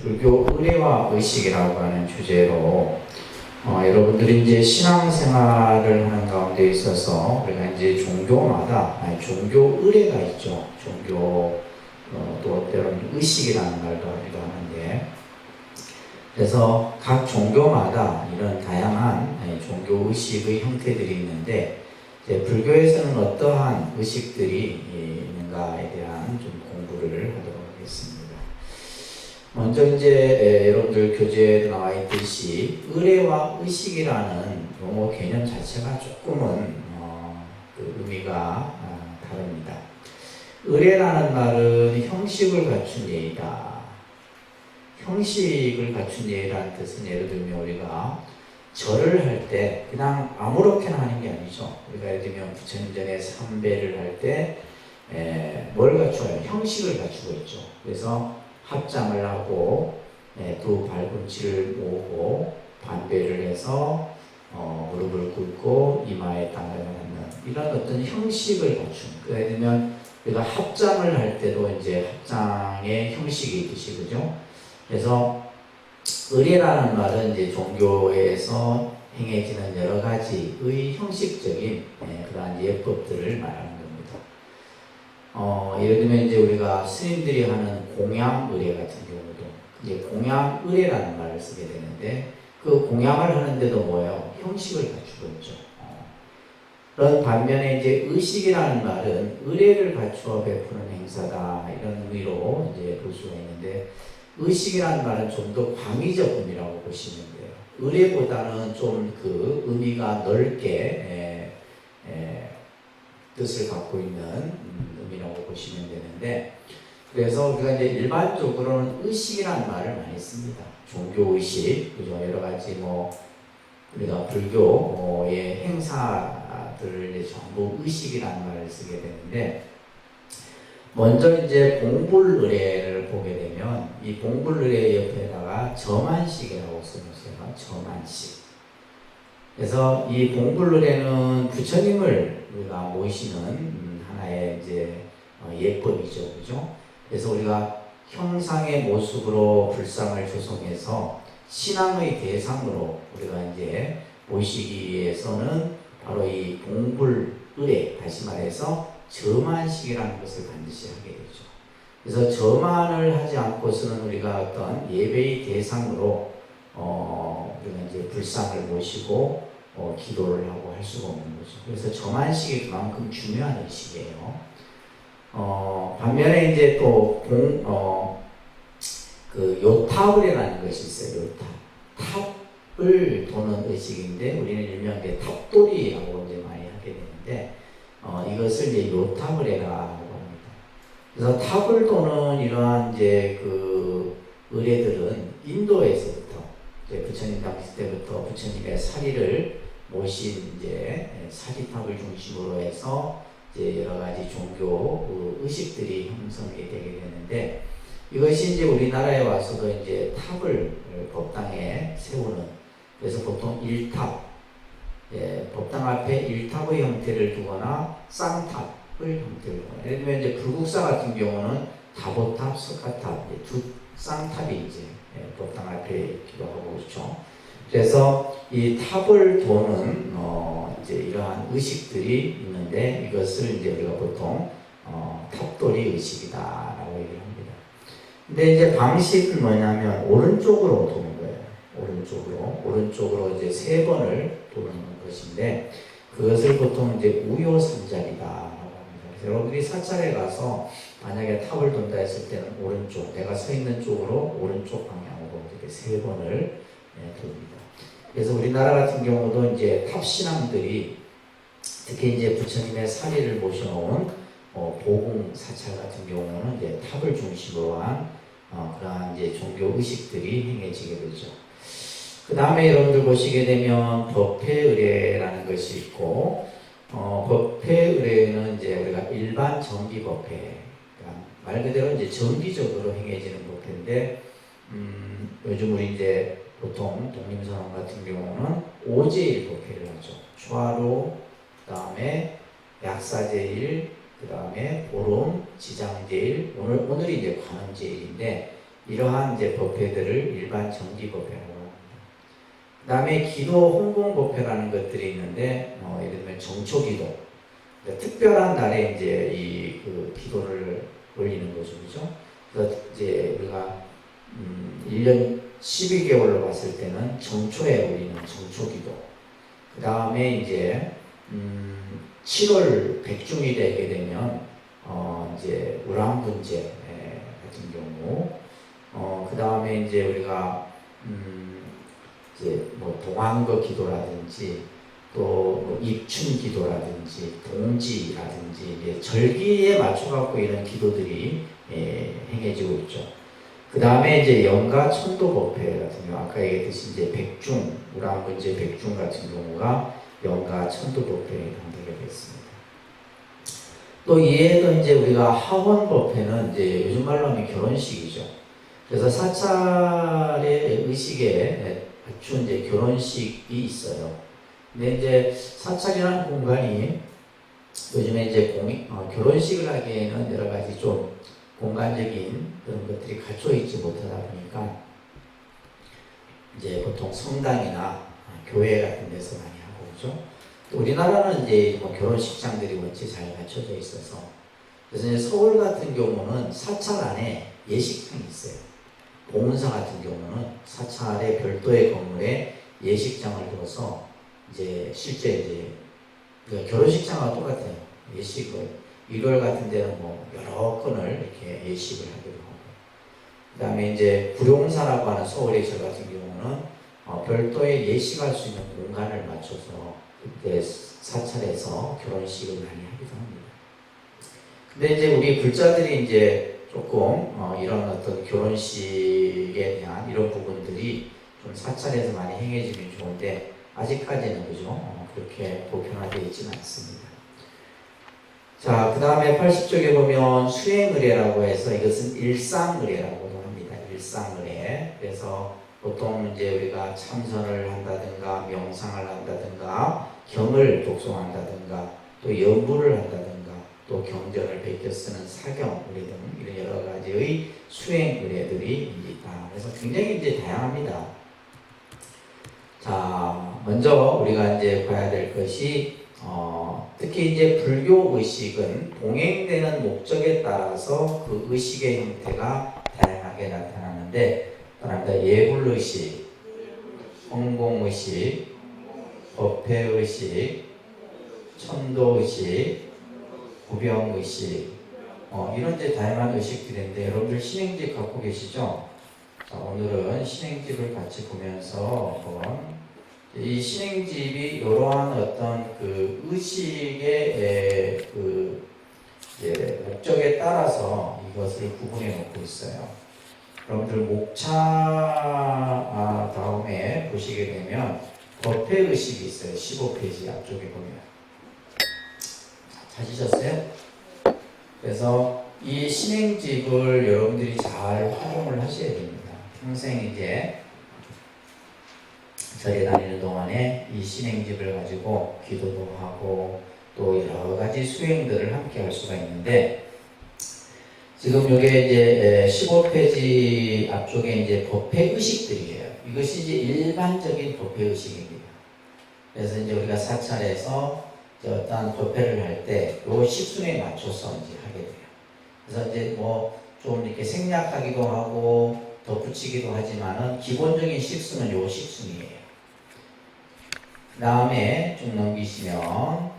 불교 의례와 의식이라고 하는 주제로 여러분들이 이제 신앙생활을 하는 가운데 있어서 우리가 이제 종교마다 종교 의례가 있죠. 종교 또 때로는 의식이라는 말도 하기도 하는데, 그래서 각 종교마다 이런 다양한 종교 의식의 형태들이 있는데, 이제 불교에서는 어떠한 의식들이 있는가에 대한 좀 공부를 하도록 하겠습니다. 먼저 이제 여러분들 교재에 나와 있듯이 의례와 의식이라는 용어 개념 자체가 조금은 그 의미가 다릅니다. 의례라는 말은 형식을 갖춘 예의다. 형식을 갖춘 예의라는 뜻은, 예를 들면 우리가 절을 할 때 그냥 아무렇게나 하는 게 아니죠. 우리가 예를 들면 부처님 전에 삼배를 할 때 뭘 갖추어요? 형식을 갖추고 있죠. 그래서 합장을 하고 두 발꿈치를 모으고 반배를 해서 무릎을 꿇고 이마에 땅을 하는 이런 어떤 형식을 갖춘. 예를 들면 우리가 합장을 할 때도 이제 합장의 형식이 있듯이, 그죠? 그래서 의례라는 말은 이제 종교에서 행해지는 여러 가지의 형식적인 그러한 예법들을 말하는 겁니다. 예를 들면 이제 우리가 스님들이 하는 공양 의례 같은 경우도 이제 공양 의례라는 말을 쓰게 되는데, 그 공양을 하는데도 뭐예요? 형식을 갖추고 있죠. 그런 반면에 이제 의식이라는 말은 의례를 갖추어 베푸는 행사다, 이런 의미로 이제 볼 수가 있는데, 의식이라는 말은 좀 더 광의적 의미라고 보시면 돼요. 의례보다는 좀 그 의미가 넓게 뜻을 갖고 있는 의미라고 보시면 되는데, 그래서 우리가 이제 일반적으로는 의식이라는 말을 많이 씁니다. 종교의식, 그죠? 여러 가지 우리가 불교의 행사들을 이제 전부 의식이라는 말을 쓰게 되는데, 먼저 이제 봉불의례를 보게 되면 이 봉불의례 옆에다가 점안식이라고 써놓으세요. 점안식. 그래서 이 봉불의례는 부처님을 우리가 모시는 하나의 이제 예법이죠, 그죠? 그래서 우리가 형상의 모습으로 불상을 조성해서 신앙의 대상으로 우리가 이제 모시기 위해서는 바로 이 봉불의례, 다시 말해서 점안식이라는 것을 반드시 하게 되죠. 그래서 점안을 하지 않고서는 우리가 어떤 예배의 대상으로 우리가 이제 불상을 모시고 기도를 하고 할 수가 없는 거죠. 그래서 점안식이 그만큼 중요한 의식이에요. 반면에 이제 또 그 요탑을이라는 것이 있어요. 요탑. 탑을 도는 의식인데, 우리는 일명의 탑돌이라고 이제 많이 하게 되는데, 이것을 이제 요탑을이라고 합니다. 그래서 탑을 도는 이러한 이제 그 의례들은 인도에서부터 이제 부처님 당시 때부터 부처님의 사리를 모신 이제 사리탑을 중심으로 해서 이제 여러 가지 종교 의식들이 형성이 되게 되는데, 이것이 이제 우리나라에 와서도 이제 탑을 법당에 세우는, 그래서 보통 일탑, 법당 앞에 일탑의 형태를 두거나 쌍탑의 형태를 두거나, 예를 들면 이제 불국사 같은 경우는 다보탑, 석가탑, 두 쌍탑이 이제 법당 앞에 있기도 하고, 그렇죠. 그래서 이 탑을 도는 이제 이러한 의식들이 있는데, 이것을 이제 우리가 보통 탑돌이 의식이다라고 얘기를 합니다. 근데 이제 방식은 뭐냐면 오른쪽으로 도는 거예요. 오른쪽으로 이제 3번을 도는 것인데, 그것을 보통 이제 우요삼자리다라고 합니다. 그래서 여러분들이 사찰에 가서 만약에 탑을 돈다 했을 때는 오른쪽, 내가 서 있는 쪽으로 오른쪽 방향으로 이렇게 3번을 돕니다. 그래서 우리나라 같은 경우도 이제 탑 신앙들이 특히 이제 부처님의 사리를 모셔놓은 보궁 사찰 같은 경우는 이제 탑을 중심으로 한 그러한 이제 종교 의식들이 행해지게 되죠. 그 다음에 여러분들 보시게 되면 법회의례라는 것이 있고, 법회의례는 이제 우리가 일반 정기법회, 그러니까 말 그대로 이제 정기적으로 행해지는 법회인데, 요즘 우리 이제 보통 독림선언 같은 경우는 오제일 법회를 하죠. 초하루, 그 다음에 약사제일, 그 다음에 보름, 지장제일, 오늘이 이제 관음제일인데, 이러한 이제 법회들을 일반 정기법회라고 합니다. 그 다음에 기도 홍공법회라는 것들이 있는데, 예를 들면 정초기도, 특별한 날에 이제 그 기도를 올리는 거죠, 그죠? 그래서 이제 우리가 1년 12개월로 봤을 때는 정초에 올리는 정초기도. 그 다음에 이제 7월 백중이 되게 되면 이제 우람분제 같은 경우, 그 다음에 이제 우리가 이제 뭐 동안거 기도라든지 또뭐 입춘 기도라든지 동지라든지 이제 절기에 맞춰갖고 이런 기도들이 행해지고 있죠. 그 다음에 이제 연가 천도법회 같은 경우, 아까 얘기했듯이 이제 백중, 우람분제 백중 같은 경우가 연가 천도법회에 해당되게 됐습니다. 또 이에도 이제 우리가 하원법회는 이제 요즘 말로 하면 결혼식이죠. 그래서 사찰의 의식에 맞춘 이제 결혼식이 있어요. 근데 이제 사찰이라는 공간이 요즘에 이제 결혼식을 하기에는 여러 가지 좀 공간적인 그런 것들이 갖춰 있지 못하다 보니까 이제 보통 성당이나 교회 같은 데서 많이 하고 그죠. 또 우리나라는 이제 뭐 결혼식장들이 원체 잘 갖춰져 있어서, 그래서 이제 서울 같은 경우는 사찰 안에 예식장이 있어요. 봉은사 같은 경우는 사찰의 별도의 건물에 예식장을 둬서 이제 실제 이제 결혼식장과 똑같아요. 예식을 일월 같은 데는 뭐 여러 건을 이렇게 예식을 하기도 하고, 그 다음에 이제 구룡사라고 하는 서울의 절 같은 경우는 별도의 예식할 수 있는 공간을 맞춰서 그때 사찰에서 결혼식을 많이 하기도 합니다. 근데 이제 우리 불자들이 이제 조금 이런 어떤 결혼식에 대한 이런 부분들이 좀 사찰에서 많이 행해지면 좋은데 아직까지는 그죠? 그렇게 보편화되어 있지는 않습니다. 자, 그 다음에 80쪽에 보면 수행의례라고 해서 이것은 일상의례라고도 합니다. 일상의례. 그래서 보통 이제 우리가 참선을 한다든가 명상을 한다든가 경을 독송한다든가 또 연부를 한다든가 또 경전을 베껴 쓰는 사경의례 등 이런 여러 가지의 수행의례들이 있다. 그래서 굉장히 이제 다양합니다. 자, 먼저 우리가 이제 봐야 될 것이 특히 이제 불교 의식은 동행되는 목적에 따라서 그 의식의 형태가 다양하게 나타나는데, 따라합니다. 예불의식, 홍공의식, 법회의식, 천도의식, 구병의식, 이런 이제 다양한 의식들인데 여러분들 신행집 갖고 계시죠? 자, 오늘은 신행집을 같이 보면서 이 신행집이 이러한 어떤 그 의식의 그 목적에 따라서 이것을 구분해 놓고 있어요. 여러분들 목차 다음에 보시게 되면 법회 의식이 있어요. 15페이지 앞쪽에 보면 찾으셨어요? 그래서 이 신행집을 여러분들이 잘 활용을 하셔야 됩니다. 평생 이제 절에 다니는 동안에 이 신행집을 가지고 기도도 하고 또 여러 가지 수행들을 함께 할 수가 있는데, 지금 이게 이제 15페이지 앞쪽에 이제 법회 의식들이에요. 이것이 이제 일반적인 법회 의식입니다. 그래서 이제 우리가 사찰에서 어떤 법회를 할 때 요 식순에 맞춰서 이제 하게 돼요. 그래서 이제 뭐 좀 이렇게 생략하기도 하고 덧붙이기도 하지만은 기본적인 식순은 요 식순이에요. 그 다음에 쭉 넘기시면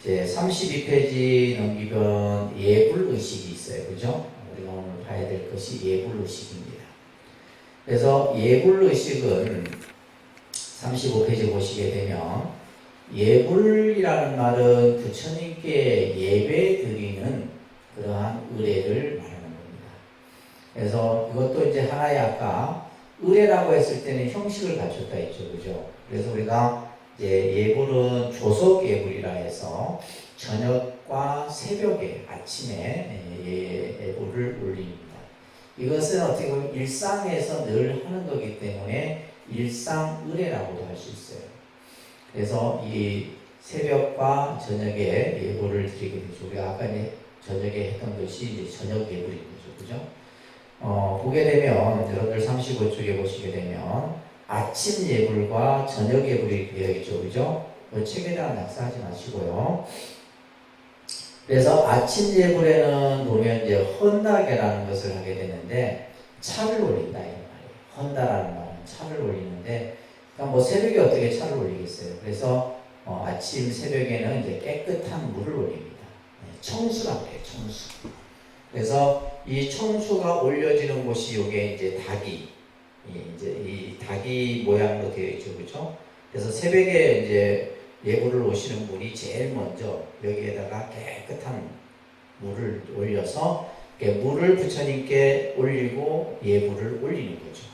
이제 32페이지 넘기면 예불의식이 있어요. 그죠? 우리가 오늘 봐야 될 것이 예불의식입니다. 그래서 예불의식은 35페이지 보시게 되면 예불이라는 말은 부처님께 예배 드리는 그러한 의례를 말하는 겁니다. 그래서 이것도 이제 하나의 아까 의례라고 했을 때는 형식을 갖췄다 했죠. 그죠? 그래서 우리가 이제 예불은 조석 예불이라 해서 저녁과 새벽에 아침에 예불을 올립니다. 이것은 어떻게 보면 일상에서 늘 하는 거기 때문에 일상의례라고도 할 수 있어요. 그래서 이 새벽과 저녁에 예불을 드리게 되죠. 우리가 아까 이제 저녁에 했던 것이 이제 저녁 예불인 거죠. 그죠? 보게 되면 여러분들 35쪽에 보시게 되면 아침 예불과 저녁 예불이 되어 있죠, 그죠? 책에다 낙서하지 마시고요. 그래서 아침 예불에는 보면 이제 헌다계라는 것을 하게 되는데 차를 올린다 이런 말이에요. 헌다라는 말은 차를 올리는데, 그러니까 뭐 새벽에 어떻게 차를 올리겠어요? 그래서 아침 새벽에는 이제 깨끗한 물을 올립니다. 청수라고 해요, 청수. 그래서 이 청수가 올려지는 곳이 요게 이제 닭이, 이제 이 닭이 모양으로 되어 있죠, 그렇죠? 그래서 새벽에 이제 예불을 오시는 분이 제일 먼저 여기에다가 깨끗한 물을 올려서 물을 부처님께 올리고 예불을 올리는 거죠.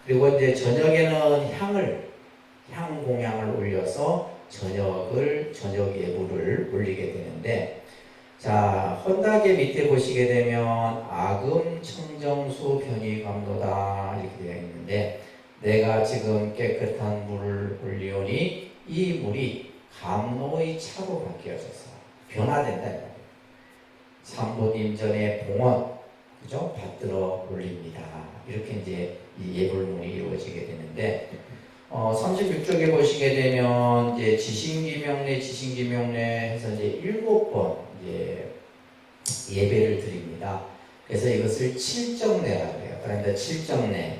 그리고 이제 저녁에는 향 공양을 올려서 저녁 예불을 올리게 되는데, 자, 헌다계 밑에 보시게 되면 아금 청정수 변희감도다 이렇게 되어 있는데, 내가 지금 깨끗한 물을 올리오니 이 물이 감로의 차로 바뀌어져서 변화된다 이 말이에요. 삼보님전의 봉헌, 그죠? 받들어 올립니다. 이렇게 이제 이 예불문이 이루어지게 되는데, 36쪽에 보시게 되면 이제 지신기명례 해서 이제 7번 이제 예배를 드립니다. 그래서 이것을 칠정례라고 해요. 그러니까 칠정례.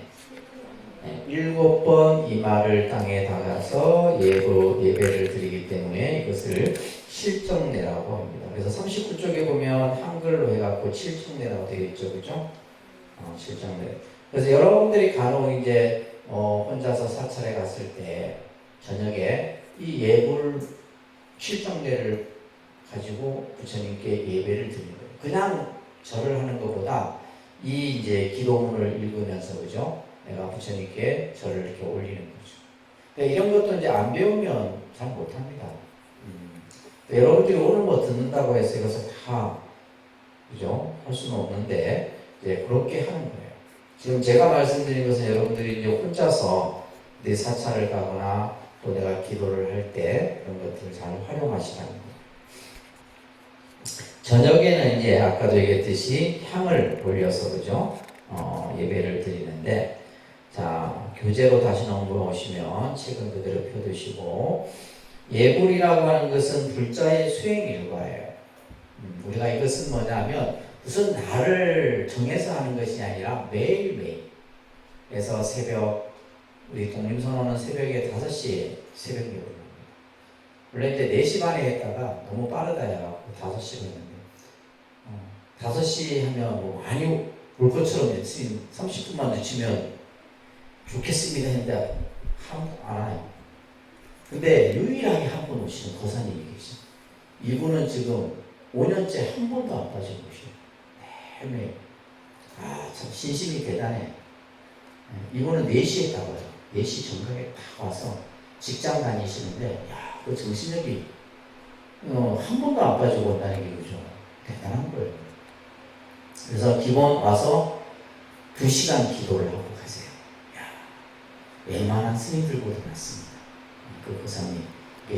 7번 이마를 땅에 닿아서 예배를 드리기 때문에 이것을 칠정례라고 합니다. 그래서 39쪽에 보면 한글로 해갖고 칠정례라고 되어 있죠, 그죠? 칠정례. 그래서 여러분들이 간혹 이제 혼자서 사찰에 갔을 때 저녁에 이 예불 칠정례를 가지고 부처님께 예배를 드리는 거예요. 그냥 절을 하는 것보다 이 이제 기도문을 읽으면서, 그죠? 내가 부처님께 절을 이렇게 올리는 거죠. 그러니까 이런 것도 이제 안 배우면 잘 못합니다. 여러분들이 오늘 뭐 듣는다고 해서 이것을 다, 그죠? 할 수는 없는데, 이제 그렇게 하는 거예요. 지금 제가 말씀드린 것은 여러분들이 이제 혼자서 내 사찰을 가거나 또 내가 기도를 할 때 그런 것들을 잘 활용하시라는 거예요. 저녁에는 이제 아까도 얘기했듯이 향을 올려서, 그죠? 예배를 드리는데, 자, 교재로 다시 넘어오시면 책은 그대로 펴두시고, 예불이라고 하는 것은 불자의 수행 일과예요. 우리가 이것은 뭐냐면 무슨 날을 정해서 하는 것이 아니라 매일매일. 그래서 우리 독립선언은 새벽에 5시에 새벽 예불을 합니다. 원래 이제 4시 반에 했다가 너무 빠르다 해갖고 5시로 했는데, 5시 하면 뭐 많이 올 것처럼 30분만 늦추면 좋겠습니다 했는데 안 와요. 근데 유일하게 한 번 오시는 거사님이 계셔. 이분은 지금 5년째 한 번도 안 빠지고 오셔요. 매일매일. 참 신심이 대단해. 이분은 4시에 딱 와요. 4시 정각에 딱 와서 직장 다니시는데, 그 정신력이 한 번도 안 빠지고 온다는 게 그죠? 대단한 거예요. 그래서 기본 와서 2시간 기도를 하고 가세요. 웬만한 스님들보다 낫습니다. 그 고사님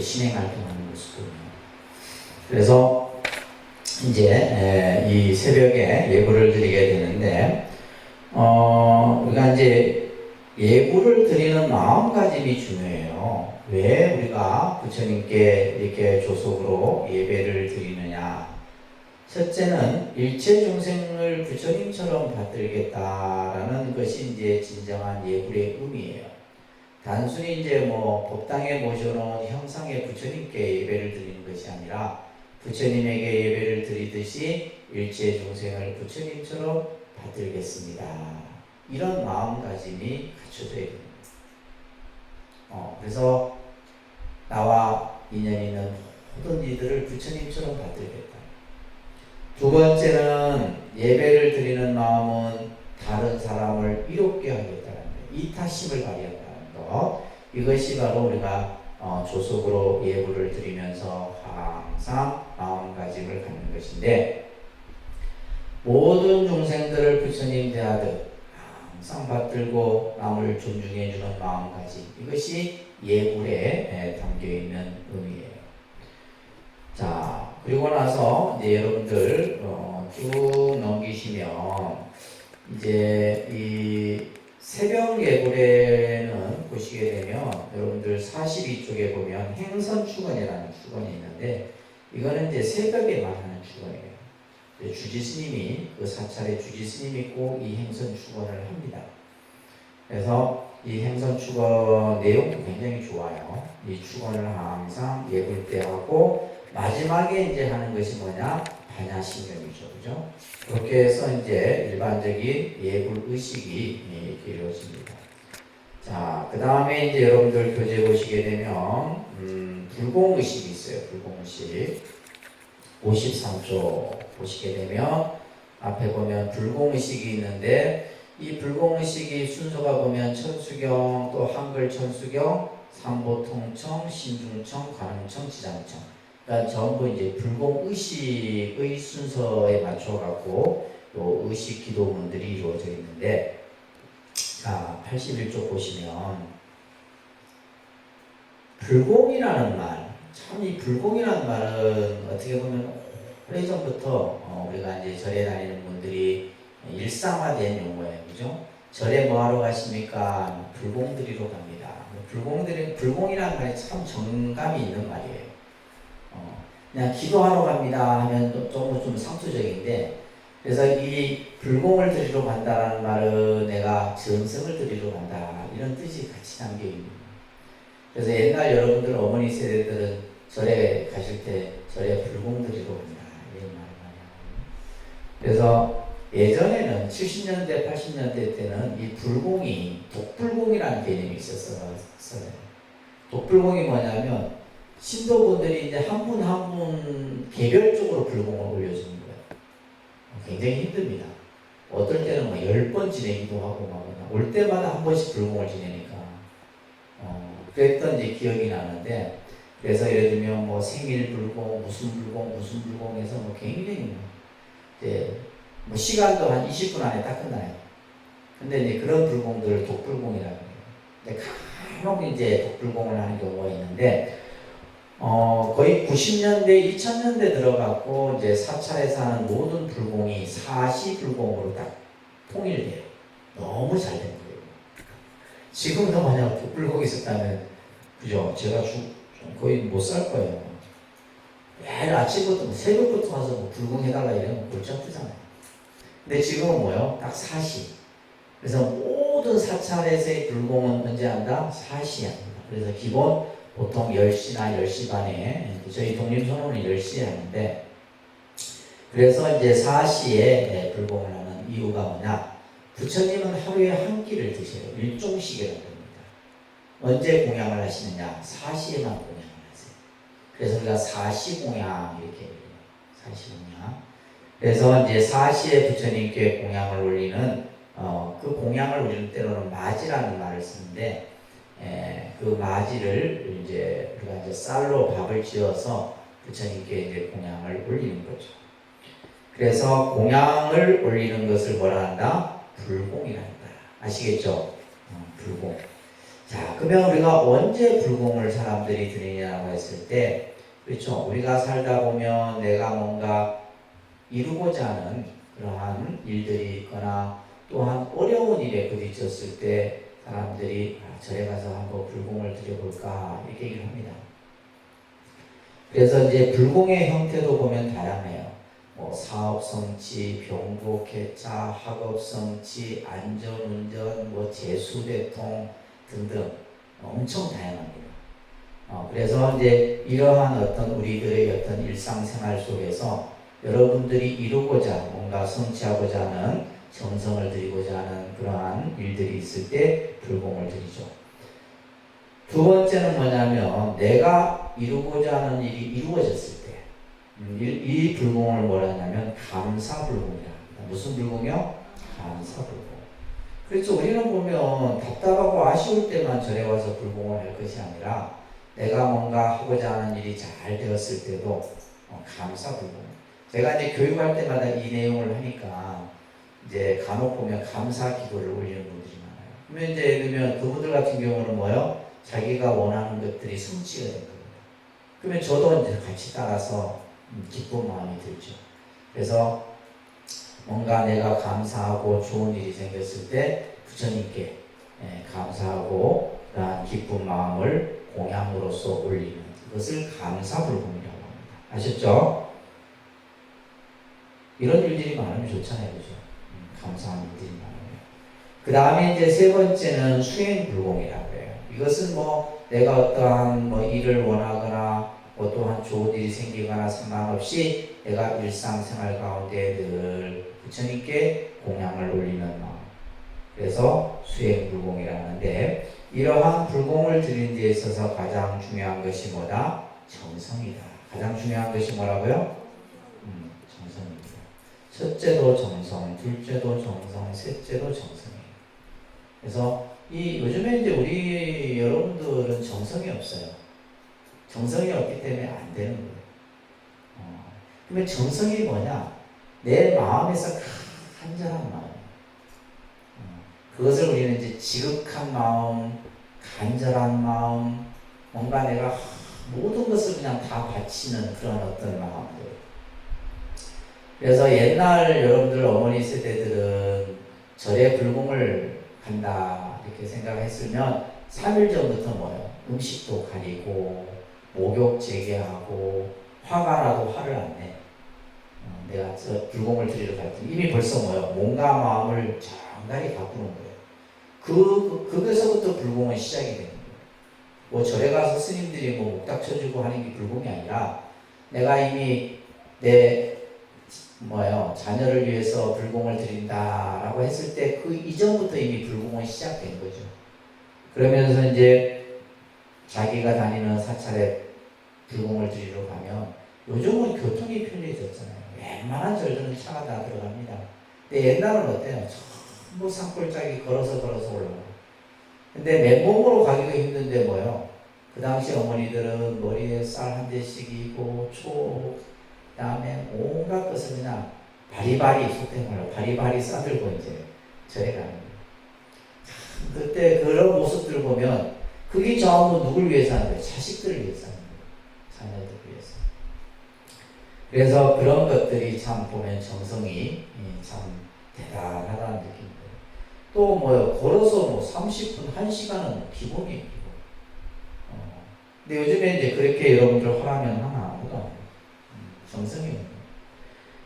신행 활동하는 모습은요. 그래서 이제 이 새벽에 예불을 드리게 되는데, 우리가 이제 예불을 드리는 마음가짐이 중요해요. 왜 우리가 부처님께 이렇게 조속으로 예배를 드리느냐? 첫째는 일체 중생을 부처님처럼 받들겠다라는 것이 이제 진정한 예불의 의미예요. 단순히 이제 뭐 법당에 모셔놓은 형상의 부처님께 예배를 드리는 것이 아니라 부처님에게 예배를 드리듯이 일체 중생을 부처님처럼 받들겠습니다. 이런 마음가짐이 갖춰져야 됩니다. 그래서 나와 인연 있는 모든 이들을 부처님처럼 받들겠다. 두 번째는 예배를 드리는 마음은 다른 사람을 이롭게 하겠다는 거예요. 이타심을 발휘한다는 것. 이것이 바로 우리가 조속으로 예불을 드리면서 항상 마음가짐을 갖는 것인데, 모든 중생들을 부처님 대하듯 항상 받들고 남을 존중해주는 마음가짐, 이것이 예불에 담겨있는 의미예요. 자, 그리고 나서 이제 여러분들 쭉 넘기시면 이제 이 새벽 예불에는 보시게 되면 여러분들 42쪽에 보면 행선축원이라는 축원이 있는데 이거는 이제 새벽에 말하는 축원이에요. 주지스님이 그 사찰의 주지스님이 꼭 이 행선축원을 합니다. 그래서 이 행선축원 내용도 굉장히 좋아요. 이 축원을 항상 예불 때 하고 마지막에 이제 하는 것이 뭐냐? 반야신경이죠, 그죠? 그렇게 해서 이제 일반적인 예불 의식이 이렇게 이루어집니다. 자, 그 다음에 이제 여러분들 교재 보시게 되면 불공 의식이 있어요. 불공 의식 53쪽 보시게 되면 앞에 보면 불공 의식이 있는데 이 불공 의식이 순서가 보면 천수경, 또 한글 천수경, 삼보통청, 신중청, 관음청, 지장청. 그러니까 전부 이제 불공 의식의 순서에 맞춰 갖고 요 의식 기도문들이 이루어져 있는데, 자 81쪽 보시면 불공이라는 말, 참 이 불공이라는 말은 어떻게 보면 오래전부터 우리가 이제 절에 다니는 분들이 일상화된 용어예요, 그죠? 절에 뭐 하러 가십니까? 불공 드리러 갑니다. 불공이라는 말이 참 정감이 있는 말이에요. 그냥 기도하러 갑니다 하면 좀 상투적인데, 그래서 이 불공을 드리러 간다는 말은 내가 전승을 드리러 간다 이런 뜻이 같이 담겨 있는 거예요. 그래서 옛날 여러분들 어머니 세대들은 절에 가실 때 절에 불공 드리러 간다 이런 말을 많이 하거든요. 그래서 예전에는 70년대 80년대 때는 이 불공이 독불공이라는 개념이 있었어요. 독불공이 뭐냐면 신도분들이 이제 한 분 한 분 개별적으로 불공을 올려주는 거예요. 굉장히 힘듭니다. 어떨 때는 막 10번 지내기도 하고 올 때마다 한 번씩 불공을 지내니까 그랬던 이제 기억이 나는데, 그래서 예를 들면 뭐 생일 불공, 무슨 불공해서 뭐 굉장히 이제 뭐 시간도 한 20분 안에 딱 끝나요. 근데 이제 그런 불공들을 독불공이라고 해요. 근데 간혹 이제 독불공을 하는 경우가 있는데, 거의 90년대, 2000년대 들어갔고, 이제 사찰에서 하는 모든 불공이 사시불공으로 딱 통일돼요. 너무 잘 된 거예요. 지금도 만약 독불공이 있었다면, 그죠? 제가 거의 못 살 거예요. 매일 아침부터, 새벽부터 와서 뭐 불공해달라 이러면 골치 아프잖아요. 근데 지금은 뭐요? 딱 사시. 그래서 모든 사찰에서의 불공은 언제 한다? 사시에 합니다. 그래서 기본 보통 10시나 10시 반에, 저희 독립선언은 10시에 하는데, 그래서 이제 4시에 불공을 하는 이유가 뭐냐? 부처님은 하루에 한 끼를 드셔요. 일종식이라고 합니다. 언제 공양을 하시느냐? 4시에만 공양을 하세요. 그래서 우리가 4시 공양 이렇게 해요. 4시 공양. 그래서 이제 4시에 부처님께 공양을 올리는, 그 공양을 올리는 때로는 마지라는 말을 쓰는데, 그 마지를 이제 우리가 이제 쌀로 밥을 지어서 부처님께 이제 공양을 올리는 거죠. 그래서 공양을 올리는 것을 뭐라 한다? 불공이란다. 아시겠죠? 불공. 자, 그러면 우리가 언제 불공을 사람들이 드리냐고 했을 때, 그렇죠? 우리가 살다 보면 내가 뭔가 이루고자 하는 그러한 일들이 있거나 또한 어려운 일에 부딪혔을 때 사람들이 절에 가서 한번 불공을 드려볼까 이렇게 얘기를 합니다. 그래서 이제 불공의 형태도 보면 다양해요. 뭐 사업성취, 병복해차, 학업성취, 안전운전, 뭐 재수대통 등등 엄청 다양합니다. 그래서 이제 이러한 어떤 우리들의 어떤 일상생활 속에서 여러분들이 이루고자 뭔가 성취하고자 하는 정성을 드리고자 하는 그러한 일들이 있을 때 불공을 드리죠. 두 번째는 뭐냐면 내가 이루고자 하는 일이 이루어졌을 때 이 불공을 뭐라 하냐면 감사불공이라 합니다. 무슨 불공이요? 감사불공. 그렇죠. 우리는 보면 답답하고 아쉬울 때만 절에 와서 불공을 할 것이 아니라 내가 뭔가 하고자 하는 일이 잘 되었을 때도 감사불공. 제가 이제 교육할 때마다 이 내용을 하니까 이제 간혹 보면 감사 기도를 올리는 분들이 많아요. 그러면 이제 예를 들면 그분들 같은 경우는 뭐요? 자기가 원하는 것들이 성취가 된 겁니다. 그러면 저도 이제 같이 따라서 기쁜 마음이 들죠. 그래서 뭔가 내가 감사하고 좋은 일이 생겼을 때 부처님께 감사하고 그러한 기쁜 마음을 공양으로서 올리는 그것을 감사불공이라고 합니다. 아셨죠? 이런 일들이 많으면 좋잖아요, 그죠? 감사한 일들이 많으면. 그 다음에 이제 세 번째는 수행불공이라고 해요. 이것은 뭐 내가 어떠한 뭐 일을 원하거나 뭐 또한 좋은 일이 생기거나 상관없이 내가 일상생활 가운데 늘 부처님께 공양을 올리는 마음. 그래서 수행불공이라고 하는데 이러한 불공을 드리는 데 있어서 가장 중요한 것이 뭐다? 정성이다. 가장 중요한 것이 뭐라고요? 정성입니다. 첫째도 정성, 둘째도 정성, 셋째도 정성이에요. 그래서 요즘에 이제 우리 여러분들은 정성이 없어요. 정성이 없기 때문에 안 되는 거예요. 그러면 정성이 뭐냐? 내 마음에서 간절한 마음. 그것을 우리는 이제 지극한 마음, 간절한 마음, 뭔가 내가 모든 것을 그냥 다 바치는 그런 어떤 마음들. 그래서 옛날 여러분들 어머니 세대들은 절에 불공을 한다 이렇게 생각했으면 3일 전부터 뭐예요? 음식도 가리고 목욕 재개하고 화가 나도 화를 안 내. 내가 저 불공을 드리러 갈 때 이미 벌써 뭐예요? 몸과 마음을 장단히 바꾸는 거예요. 거기서부터 불공은 시작이 되는 거예요. 뭐 절에 가서 스님들이 뭐 목닥 쳐주고 하는 게 불공이 아니라 내가 이미 내 자녀를 위해서 불공을 드린다라고 했을 때 그 이전부터 이미 불공은 시작된 거죠. 그러면서 이제 자기가 다니는 사찰에 불공을 드리러 가면 요즘은 교통이 편리해졌잖아요. 웬만한 절들은 차가 다 들어갑니다. 근데 옛날은 어때요? 전부 산골짜기 걸어서 올라가요. 근데 맨몸으로 가기가 힘든데 그 당시 어머니들은 머리에 쌀 한 대씩 이고 그 다음에 온갖 것을 그냥 바리바리 속된 말로 바리바리 싸들고 이제 절에 가는 거예요. 그때 그런 모습들을 보면 그게 전부 누굴 위해서 하는 거예요? 자식들을 위해서 하는 거예요. 자녀들 위해서. 그래서 그런 것들이 참 보면 정성이 참 대단하다는 느낌이에요. 또 걸어서 30분, 1시간은 기본이에요. 근데 요즘에 이제 그렇게 여러분들 하라면 하나 아무도 안 해요. 정성이 없는 거예요.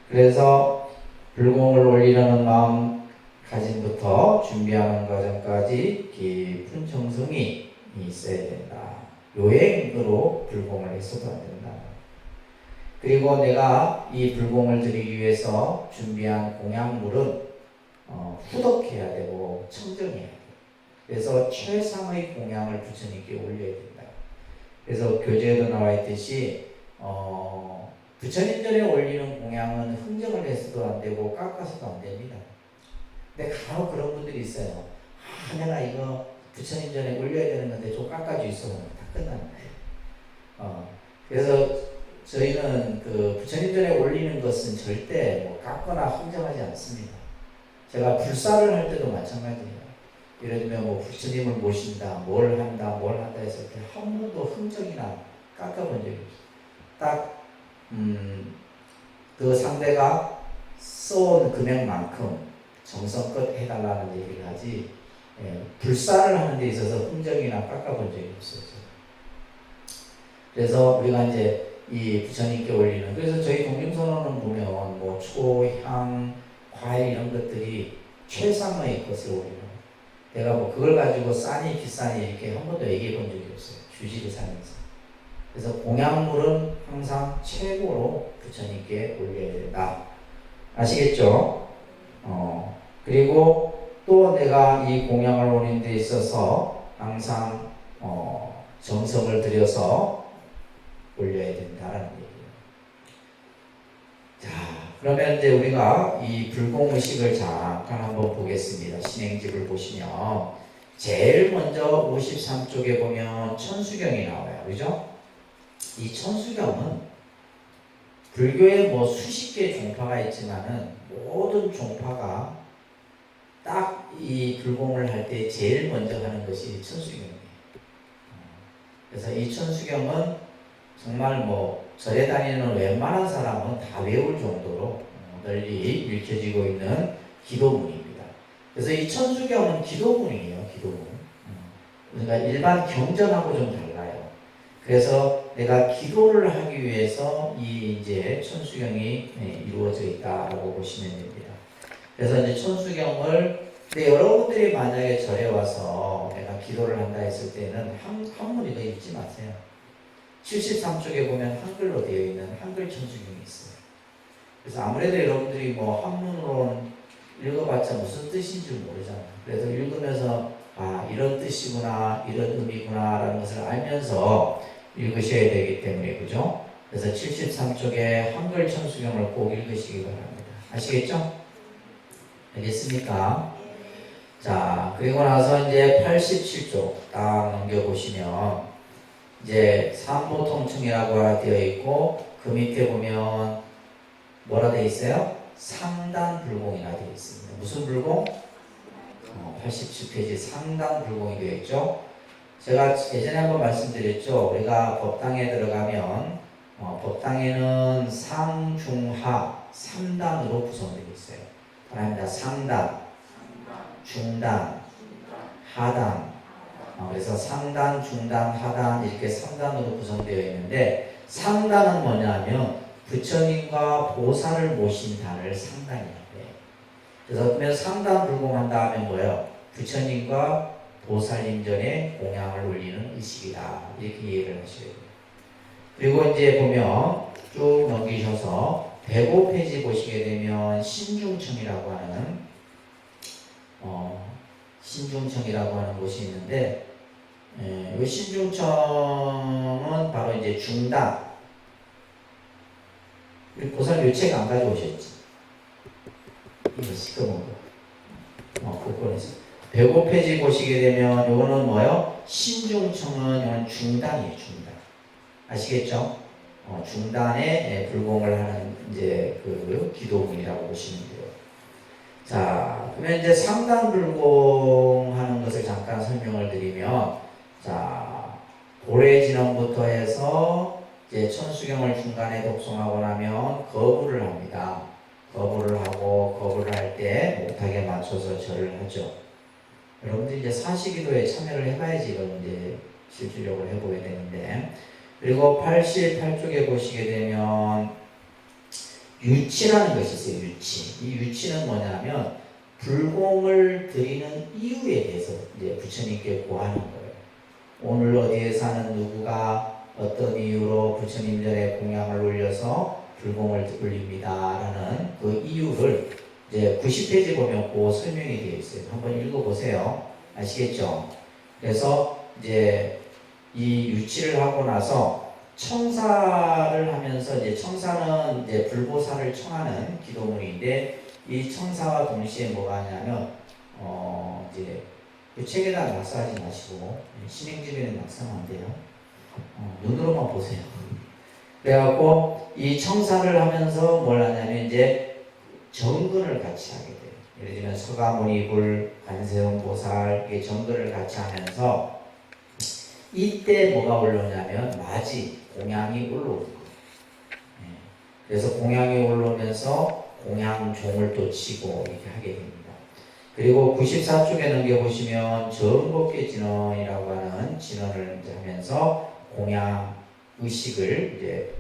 그래서 불공을 올리려는 마음가짐부터 준비하는 과정까지 깊은 정성이 있어야 된다. 요행으로 불공을 했어도 안 된다. 그리고 내가 이 불공을 드리기 위해서 준비한 공양물은 후덕해야 되고 청정해야 돼요. 그래서 최상의 공양을 부처님께 올려야 된다. 그래서 교재에도 나와 있듯이 부처님 전에 올리는 공양은 흥정을 해서도 안 되고 깎아서도 안 됩니다. 근데 간혹 그런 분들이 있어요. 내가 이거 부처님 전에 올려야 되는 건데 좀 깎아주있어. 다 끝나는 거예요. 그래서 저희는 그 부처님 전에 올리는 것은 절대 깎거나 흥정하지 않습니다. 제가 불사를 할 때도 마찬가지예요. 예를 들면 부처님을 모신다, 뭘 한다 했을 때 한 번도 흥정이나 깎아본 적이 없어요. 딱 그 상대가 써온 금액만큼 정성껏 해달라는 얘기를 하지 불사를 하는 데 있어서 흥정이나 깎아본 적이 없어요. 그래서 우리가 이제 이 부처님께 올리는 그래서 저희 독림선언은 보면 초, 향, 과일 이런 것들이 최상의 것을 올리는 내가 그걸 가지고 싸니 비싸니 이렇게 한 번도 얘기해 본 적이 없어요. 주지를 살면서. 그래서 공양물은 항상 최고로 부처님께 올려야 된다. 아시겠죠? 그리고 또 내가 이 공양을 올리는 데 있어서 항상 정성을 들여서 올려야 된다는 얘기예요. 자, 그러면 이제 우리가 이 불공의식을 잠깐 한번 보겠습니다. 신행집을 보시면 제일 먼저 53쪽에 보면 천수경이 나와요. 그죠? 이 천수경은 불교에 수십 개의 종파가 있지만은 모든 종파가 딱 이 불공을 할 때 제일 먼저 하는 것이 천수경이에요. 그래서 이 천수경은 정말 절에 다니는 웬만한 사람은 다 외울 정도로 널리 읽혀지고 있는 기도문입니다. 그래서 이 천수경은 기도문이에요. 기도문. 그러니까 일반 경전하고 좀 달라요. 그래서 내가 기도를 하기 위해서 이 이제 천수경이 이루어져 있다라고 보시면 됩니다. 그래서 이제 천수경을 근데 여러분들이 만약에 절에 와서 내가 기도를 한다 했을 때는 한문 이거 읽지 마세요. 73쪽에 보면 한글로 되어 있는 한글 천수경이 있어요. 그래서 아무래도 여러분들이 뭐 한문으로 읽어봤자 무슨 뜻인지 모르잖아요. 그래서 읽으면서 아 이런 뜻이구나 이런 의미구나 라는 것을 알면서 읽으셔야 되기 때문에 그죠? 그래서 73쪽에 한글 천수경을 꼭 읽으시기 바랍니다. 아시겠죠? 알겠습니까? 자, 그리고 나서 이제 87쪽 딱 넘겨보시면 이제 산모통칭이라고 되어 있고 그 밑에 보면 뭐라 되어 있어요? 상단불공이라 되어 있습니다. 무슨 불공? 87페이지 상단불공이 되어 있죠. 제가 예전에 한번 말씀드렸죠. 우리가 법당에 들어가면 법당에는 상중하 3단으로 구성되어 있어요. 바랍니다. 상단, 중단, 하단. 그래서 상단, 중단, 하단 이렇게 3단으로 구성되어 있는데 상단은 뭐냐면 부처님과 보살을 모신 단을 상단이라고 해요. 그래서 그러면 상단 불공한 다음에 뭐예요? 부처님과 보살님 전에 공양을 올리는 의식이다. 이렇게 이해를 하셔야 돼요. 그리고 이제 보면 쭉 넘기셔서 105페이지 보시게 되면 신중청이라고 하는 신중청이라고 하는 곳이 있는데 이 신중청은 바로 이제 중단. 우리 보살 요책 안 가져오셨지? 이거 시꺼먼 거. 그거에서 105페이지 보시게 되면 이거는 뭐요? 신중청은 이건 중단이에요. 중단. 아시겠죠? 중단에 불공을 하는 이제 그 기도문이라고 보시면 돼요. 자, 그러면 이제 상단 불공하는 것을 잠깐 설명을 드리면, 자, 고래진원부터 해서 이제 천수경을 중간에 독송하고 나면 거부를 합니다. 거부를 하고 거부를 할 때 못하게 맞춰서 절을 하죠. 여러분들 이제 사시기도에 참여를 해봐야지 이건 이제 실질적으로 해보게 되는데. 그리고 88쪽에 보시게 되면 유치라는 것이 있어요. 유치. 이 유치는 뭐냐면 불공을 드리는 이유에 대해서 이제 부처님께 고하는 거예요. 오늘 어디에 사는 누구가 어떤 이유로 부처님 전에 공양을 올려서 불공을 올립니다라는 그 이유를 이제 90페이지 보면 그 설명이 되어 있어요. 한번 읽어보세요. 아시겠죠? 그래서 이제 이 유치를 하고 나서 청사를 하면서 이제 청사는 이제 불보살을 청하는 기도문인데 이 청사와 동시에 뭐가 하냐면 이제 그 책에다 낙서하지 마시고 신행집에는 낙서하면 안 돼요. 눈으로만 보세요. 그래갖고 이 청사를 하면서 뭘 하냐면 이제 정근을 같이 하게 돼요. 예를 들면 서가모니불, 관세음보살 이게 정근을 같이 하면서 이때 뭐가 올라오냐면 맞이 공양이 올라오는 거예요. 그래서 공양이 올라오면서 공양종을 또 치고 이렇게 하게 됩니다. 그리고 94쪽에 넘겨보시면 정법계 진언이라고 하는 진언을 이제 하면서 공양 의식을 이제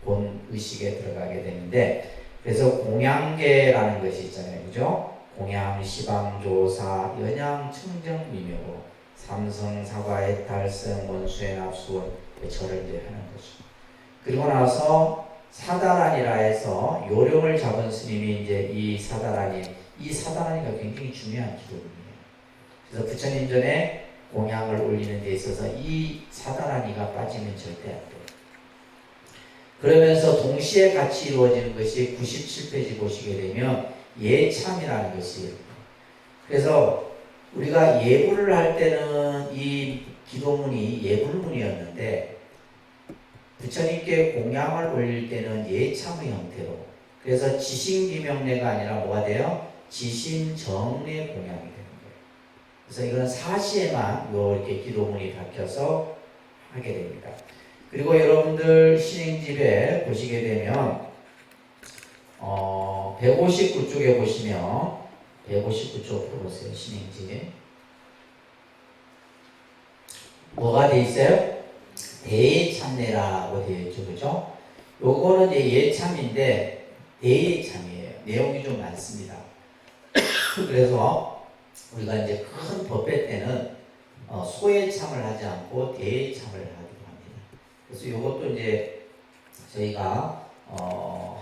본 의식에 들어가게 되는데 그래서 공양계라는 것이 있잖아요. 그죠? 공양, 시방조사, 연양, 청정, 미묘 삼성, 사과의 달성, 원수의 납수원 절을 이제 하는 거죠. 그리고 나서 사다란이라 해서 요령을 잡은 스님이 이제 이 사다란이가 굉장히 중요한 기도문이에요. 그래서 부처님 전에 공양을 올리는 데 있어서 이 사다란이가 빠지면 절대 안 돼요. 그러면서 동시에 같이 이루어지는 것이 97페이지 보시게 되면 예참이라는 것이 그래서 우리가 예불을 할 때는 이 기도문이 예불문이었는데 부처님께 공양을 올릴 때는 예참의 형태로 그래서 지신기명례가 아니라 뭐가 돼요? 지신정례 공양이 되는 거예요. 그래서 이건 사시에만 이렇게 기도문이 바뀌어서 하게 됩니다. 그리고 여러분들 신행집에 보시게 되면 159쪽에 보시면 159쪽 펴보세요. 신행지 뭐가 돼 있어요? 대예참례라고 되어 있죠. 그죠? 요거는 이제 예참인데 대예참이에요. 내용이 좀 많습니다. 그래서 우리가 이제 큰 법회 때는 소예참을 하지 않고 대예참을 하기도 합니다. 그래서 이것도 이제 저희가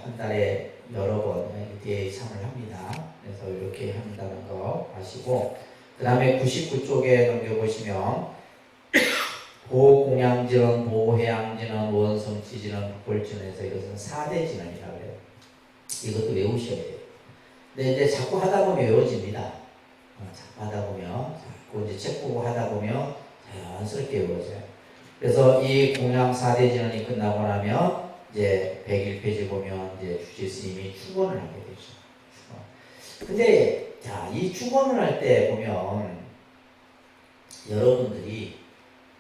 한 달에 여러 번 대예참을 합니다. 그래서 이렇게 한다는 거 아시고, 그 다음에 99쪽에 넘겨보시면 보공양진원, 보해양진원, 원성치진원, 북골진원에서 이것은 4대 진원이라고 해요. 이것도 외우셔야 돼요. 근데 이제 자꾸 하다 보면 외워집니다. 자꾸 하다 보면, 자꾸 이제 책 보고 하다 보면 자연스럽게 외워져요. 그래서 이 공양 4대 진원이 끝나고 나면 이제 101페이지 보면 이제 주지 스님이 축원을 하게 되죠. 근데 자, 이 축원을 할 때 보면 여러분들이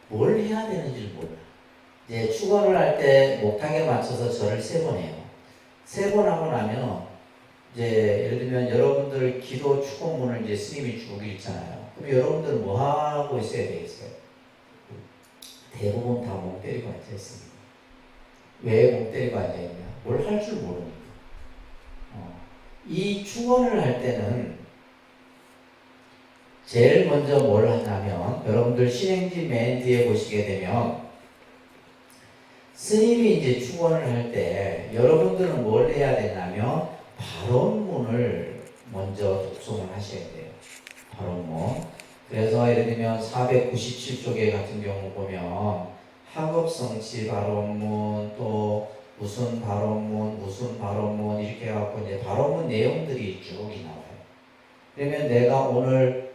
뭘 해야 되는지를 몰라. 이제 축원을 할 때 목탁에 맞춰서 절을 3번 해요. 3번 하고 나면 이제 예를 들면 여러분들 기도 축원문을 이제 스님이 쭉 읽잖아요. 그럼 여러분들은 뭐 하고 있어야 되겠어요? 대부분 다 멍 때리고 앉아 있습니다. 왜 멍 때리고 앉아 있냐? 뭘 할 줄 모르니까. 이 축원을 할 때는 제일 먼저 뭘 하냐면, 여러분들 신행지 맨 뒤에 보시게 되면 스님이 이제 축원을 할 때 여러분들은 뭘 해야 되냐면 발언문을 먼저 독송을 하셔야 돼요. 발언문. 그래서 예를 들면 497쪽에 같은 경우 보면 학업성취 발언문, 또 무슨 발언문 이렇게 해갖고 이제 발언문 내용들이 쭉 나와요. 그러면 내가 오늘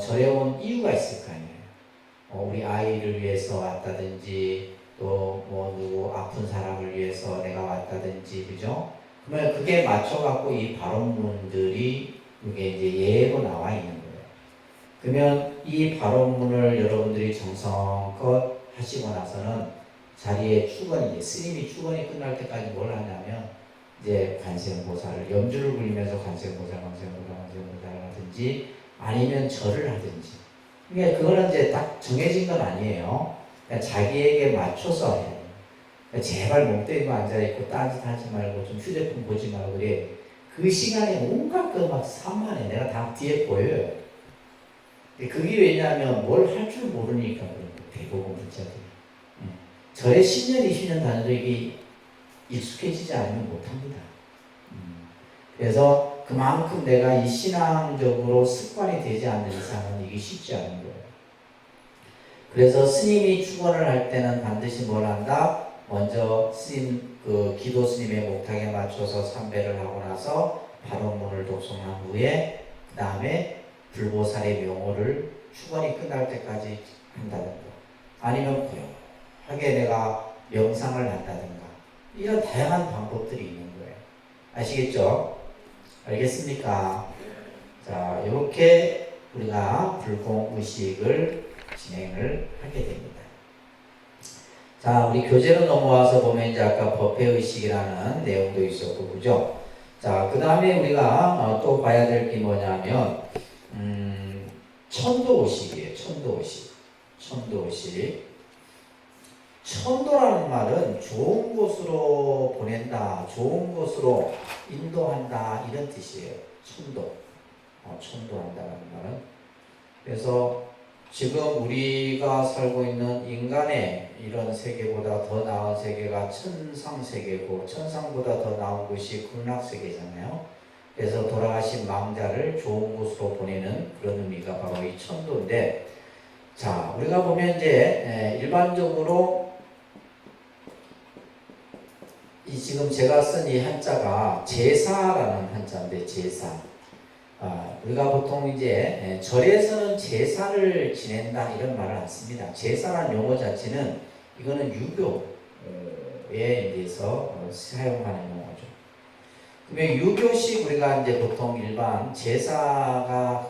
절에 온 이유가 있을 거 아니에요. 우리 아이를 위해서 왔다든지, 또 뭐 누구 아픈 사람을 위해서 내가 왔다든지, 그죠? 그러면 그게 맞춰갖고 이 발언문들이 이게 이제 예로 나와 있는 거예요. 그러면 이 발언문을 여러분들이 정성껏 하시고 나서는 자리에 축원이, 이제 스님이 축원이 끝날 때까지 뭘 하냐면 이제 관세음보살을 염주를 부리면서 관세음보살 하든지, 아니면 절을 하든지. 그러니까 그거는 이제 딱 정해진 건 아니에요. 그러니까 자기에게 맞춰서 해요. 그러니까 제발 멍 때리고 앉아있고 딴짓하지 말고 좀 휴대폰 보지 말고 그래. 그 시간에 온갖 그 막 산만해. 내가 다 뒤에 보여요. 그게 왜냐하면 뭘 할 줄 모르니까 그런 거. 대부분 문자들이. 절에 10년, 20년 다녀도 이게 익숙해지지 않으면 못합니다. 그래서 그만큼 내가 이 신앙적으로 습관이 되지 않는 이상은 이게 쉽지 않은 거예요. 그래서 스님이 축원을 할 때는 반드시 뭘 한다? 먼저 스님, 기도 스님의 목탁에 맞춰서 삼배를 하고 나서 발언문을 독송한 후에 그 다음에 불보살의 명호를 축원이 끝날 때까지 한다든가, 아니면 고요하게 내가 명상을 한다든가, 이런 다양한 방법들이 있는 거예요. 아시겠죠? 알겠습니까? 자, 이렇게 우리가 불공의식을 진행을 하게 됩니다. 자, 우리 교재로 넘어와서 보면 이제 아까 법회의식이라는 내용도 있었고, 그죠? 자, 그 다음에 우리가 또 봐야 될 게 뭐냐면, 천도의식이에요. 천도의식. 천도의식. 천도라는 말은 좋은 곳으로 보낸다, 좋은 곳으로 인도한다, 이런 뜻이에요. 천도. 천도한다는 말은. 그래서 지금 우리가 살고 있는 인간의 이런 세계보다 더 나은 세계가 천상세계고, 천상보다 더 나은 곳이 극락세계잖아요. 그래서 돌아가신 망자를 좋은 곳으로 보내는 그런 의미가 바로 이 천도인데, 자, 우리가 보면 이제 일반적으로 이 지금 제가 쓴 이 한자가 제사라는 한자인데, 제사. 우리가 보통 이제 절에서는 제사를 지낸다 이런 말을 안 씁니다. 제사라는 용어 자체는 이거는 유교에 대해서 사용하는 용어죠. 그러면 유교식 우리가 이제 보통 일반 제사가에서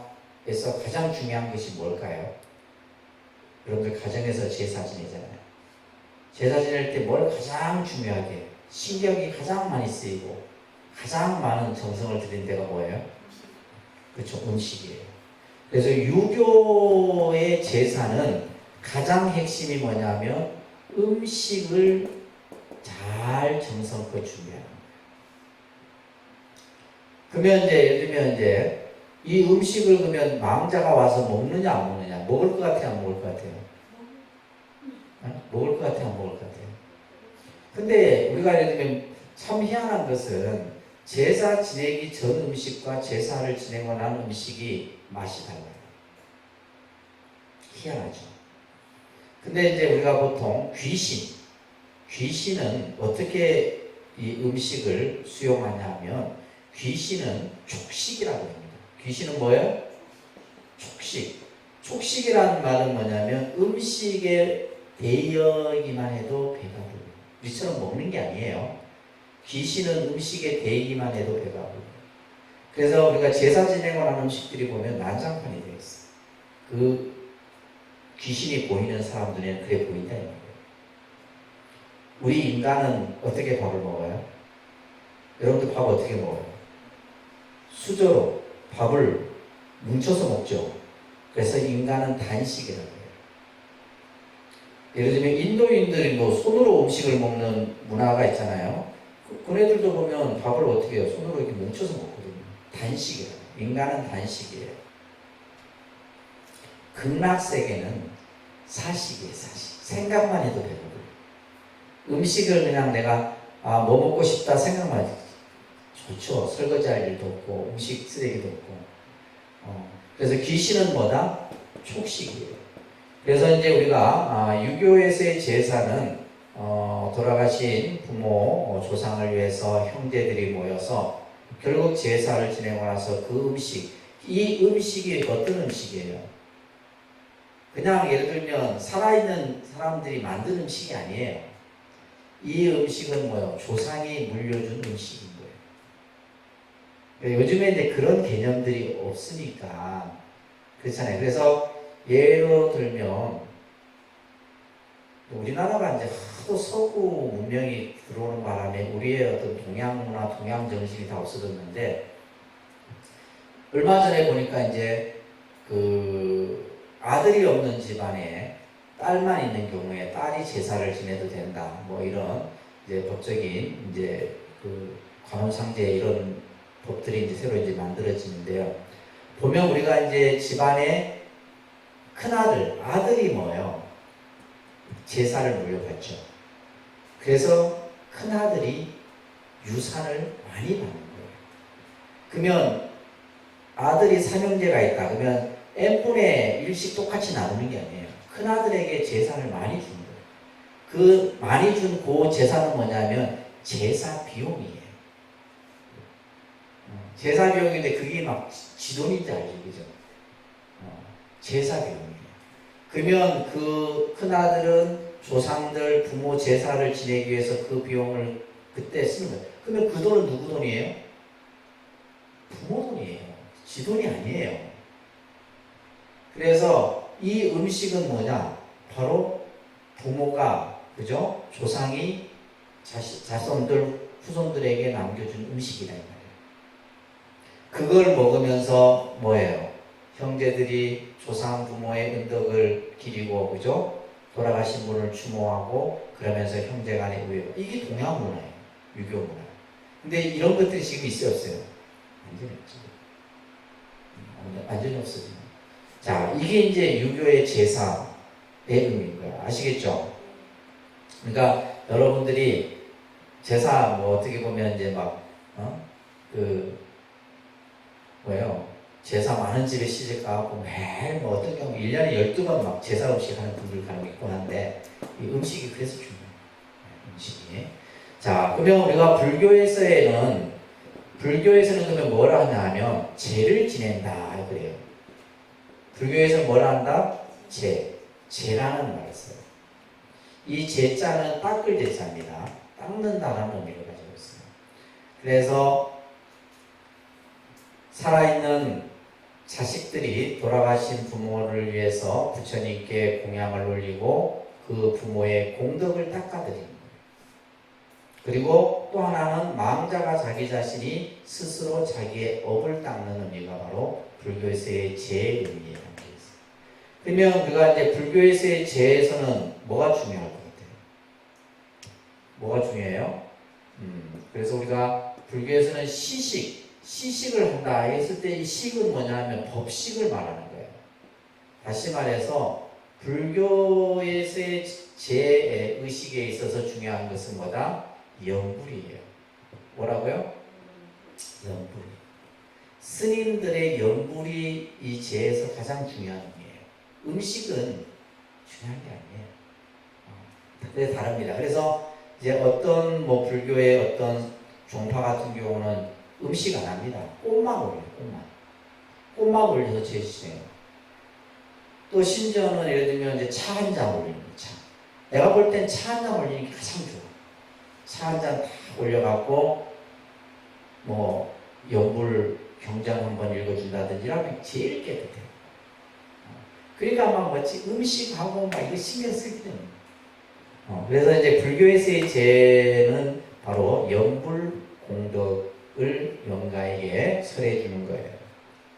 가장 중요한 것이 뭘까요? 여러분들 가정에서 제사 지내잖아요. 제사 지낼 때 뭘 가장 중요하게, 신경이 가장 많이 쓰이고, 가장 많은 정성을 들인 데가 뭐예요? 그렇죠. 음식이에요. 그래서 유교의 제사는 가장 핵심이 뭐냐면 음식을 잘 정성껏 준비하는 거예요. 그러면 이제 예를 들면 이제 이 음식을 그러면 망자가 와서 먹느냐 안 먹느냐, 먹을 것 같아요 안 먹을 것 같아요? 먹을 것 같아요 안 먹을 것 같아요? 근데 우리가 예를 들면 참 희한한 것은 제사 지내기 전 음식과 제사를 지내고 난 음식이 맛이 달라요. 희한하죠. 근데 이제 우리가 보통 귀신은 어떻게 이 음식을 수용하냐 하면 귀신은 촉식이라고 합니다. 귀신은 뭐예요? 촉식. 촉식이라는 말은 뭐냐면 음식에 대여기만 해도 배가 부르요. 우리처럼 먹는 게 아니에요. 귀신은 음식에 대기만 해도 배가 부르요. 그래서 우리가 제사 지내고 난 음식들이 보면 난장판이 되어 있어요. 그 귀신이 보이는 사람들은 그래 보인다 이 말이에요. 우리 인간은 어떻게 밥을 먹어요? 여러분들 밥 어떻게 먹어요? 수저로 밥을 뭉쳐서 먹죠. 그래서 인간은 단식이라고 해요. 예를 들면 인도인들이 뭐 손으로 음식을 먹는 문화가 있잖아요. 그네들도 보면 밥을 어떻게 해요? 손으로 이렇게 뭉쳐서 먹거든요. 단식이에요. 인간은 단식이에요. 극락세계는 사식이에요. 사식. 생각만 해도 배고파요. 음식을 그냥 내가 뭐 먹고 싶다 생각만 해도 좋죠. 설거지할 일도 없고 음식 쓰레기도 없고. 그래서 귀신은 뭐다? 촉식이에요. 그래서 이제 우리가 유교에서의 제사는 돌아가신 부모, 조상을 위해서 형제들이 모여서 결국 제사를 지내고 나서 그 음식, 이 음식이 어떤 음식이에요? 그냥 예를 들면 살아있는 사람들이 만든 음식이 아니에요. 이 음식은 뭐예요? 조상이 물려준 음식인 거예요. 그러니까 요즘에 이제 그런 개념들이 없으니까 그렇잖아요. 그래서 예로 들면 우리나라가 이제 하도 서구 문명이 들어오는 바람에 우리의 어떤 동양 문화, 동양 정신이 다 없어졌는데 얼마 전에 보니까 이제 그 아들이 없는 집안에 딸만 있는 경우에 딸이 제사를 지내도 된다. 뭐 이런 이제 법적인 이제 그 관혼상제 이런 법들이 이제 새로 이제 만들어지는데요. 보면 우리가 이제 집안에 큰아들, 아들이 뭐예요? 제사를 물려받죠. 그래서 큰아들이 유산을 많이 받는 거예요. 그러면 아들이 삼형제가 있다. 그러면 n분의 1씩 똑같이 나누는 게 아니에요. 큰아들에게 재산을 많이 준 거예요. 그 많이 준 그 재산은 뭐냐면 제사 비용이에요. 제사 비용인데 그게 막 지돈인지 알죠? 그죠? 제사 비용이에요. 그러면 그 큰아들은 조상들 부모 제사를 지내기 위해서 그 비용을 그때 쓰는 거예요. 그러면 그 돈은 누구 돈이에요? 부모 돈이에요. 지 돈이 아니에요. 그래서 이 음식은 뭐냐? 바로 부모가, 그죠? 조상이 자손들, 후손들에게 남겨준 음식이다. 이 말이에요. 그걸 먹으면서 뭐예요? 형제들이 조상 부모의 은덕을 기리고, 그죠? 돌아가신 분을 추모하고, 그러면서 형제 간의 우애. 이게 동양 문화예요. 유교 문화. 근데 이런 것들이 지금 있어요, 없어요? 완전히 없죠. 완전히 없어지네. 자, 이게 이제 유교의 제사의 의미인 거야. 아시겠죠? 그러니까 여러분들이 제사 뭐 어떻게 보면 이제 막 뭐예요? 제사 많은 집에 시집 가고 매일 뭐 어떤 경우 1년에 12번 막 제사 음식 하는 분들 간혹 있곤 한데 이 음식이 그래서 중요해요. 음식이. 자, 그러면 우리가 불교에서는 그러면 뭐라 하냐 하면 제를 지낸다 그래요. 불교에서 뭐라 한다? 제라는 말을 써요. 이 제자는 닦을 제자입니다. 닦는다라는 의미를 가지고 있어요. 그래서 살아있는 자식들이 돌아가신 부모를 위해서 부처님께 공양을 올리고 그 부모의 공덕을 닦아드리는 거예요. 그리고 또 하나는 망자가 자기 자신이 스스로 자기의 업을 닦는 의미가 바로 불교에서의 제의 의미예요. 그러면 우리가 이제 불교에서의 제에서는 뭐가 중요할 것 같아요? 뭐가 중요해요? 그래서 우리가 불교에서는 시식을 한다 했을 때 이 식은 뭐냐 하면 법식을 말하는 거예요. 다시 말해서 불교에서의 제의식에 있어서 중요한 것은 뭐다? 염불이에요. 뭐라고요? 염불. 스님들의 염불이 이 제에서 가장 중요한 의미예요. 음식은 중요한 게 아니에요. 근데 다릅니다. 그래서 이제 어떤 뭐 불교의 어떤 종파 같은 경우는 음식 안 합니다. 꽃만 올려요. 꽃만 올려서 제시해요. 또 심지어는 예를 들면 이제 차 한 잔 올립니다. 차. 내가 볼 땐 차 한 잔 올리는 게 가장 좋아. 차 한 잔 다 올려갖고 뭐 염불 경전 한번 읽어준다든지 이러면 제일 깨끗해요. 그러니까 막 뭐지 음식하고 막 이거 신경 쓰기 때문에. 그래서 이제 불교에서의 제는 바로 염불 공덕을 영가에게 설해 주는 거예요.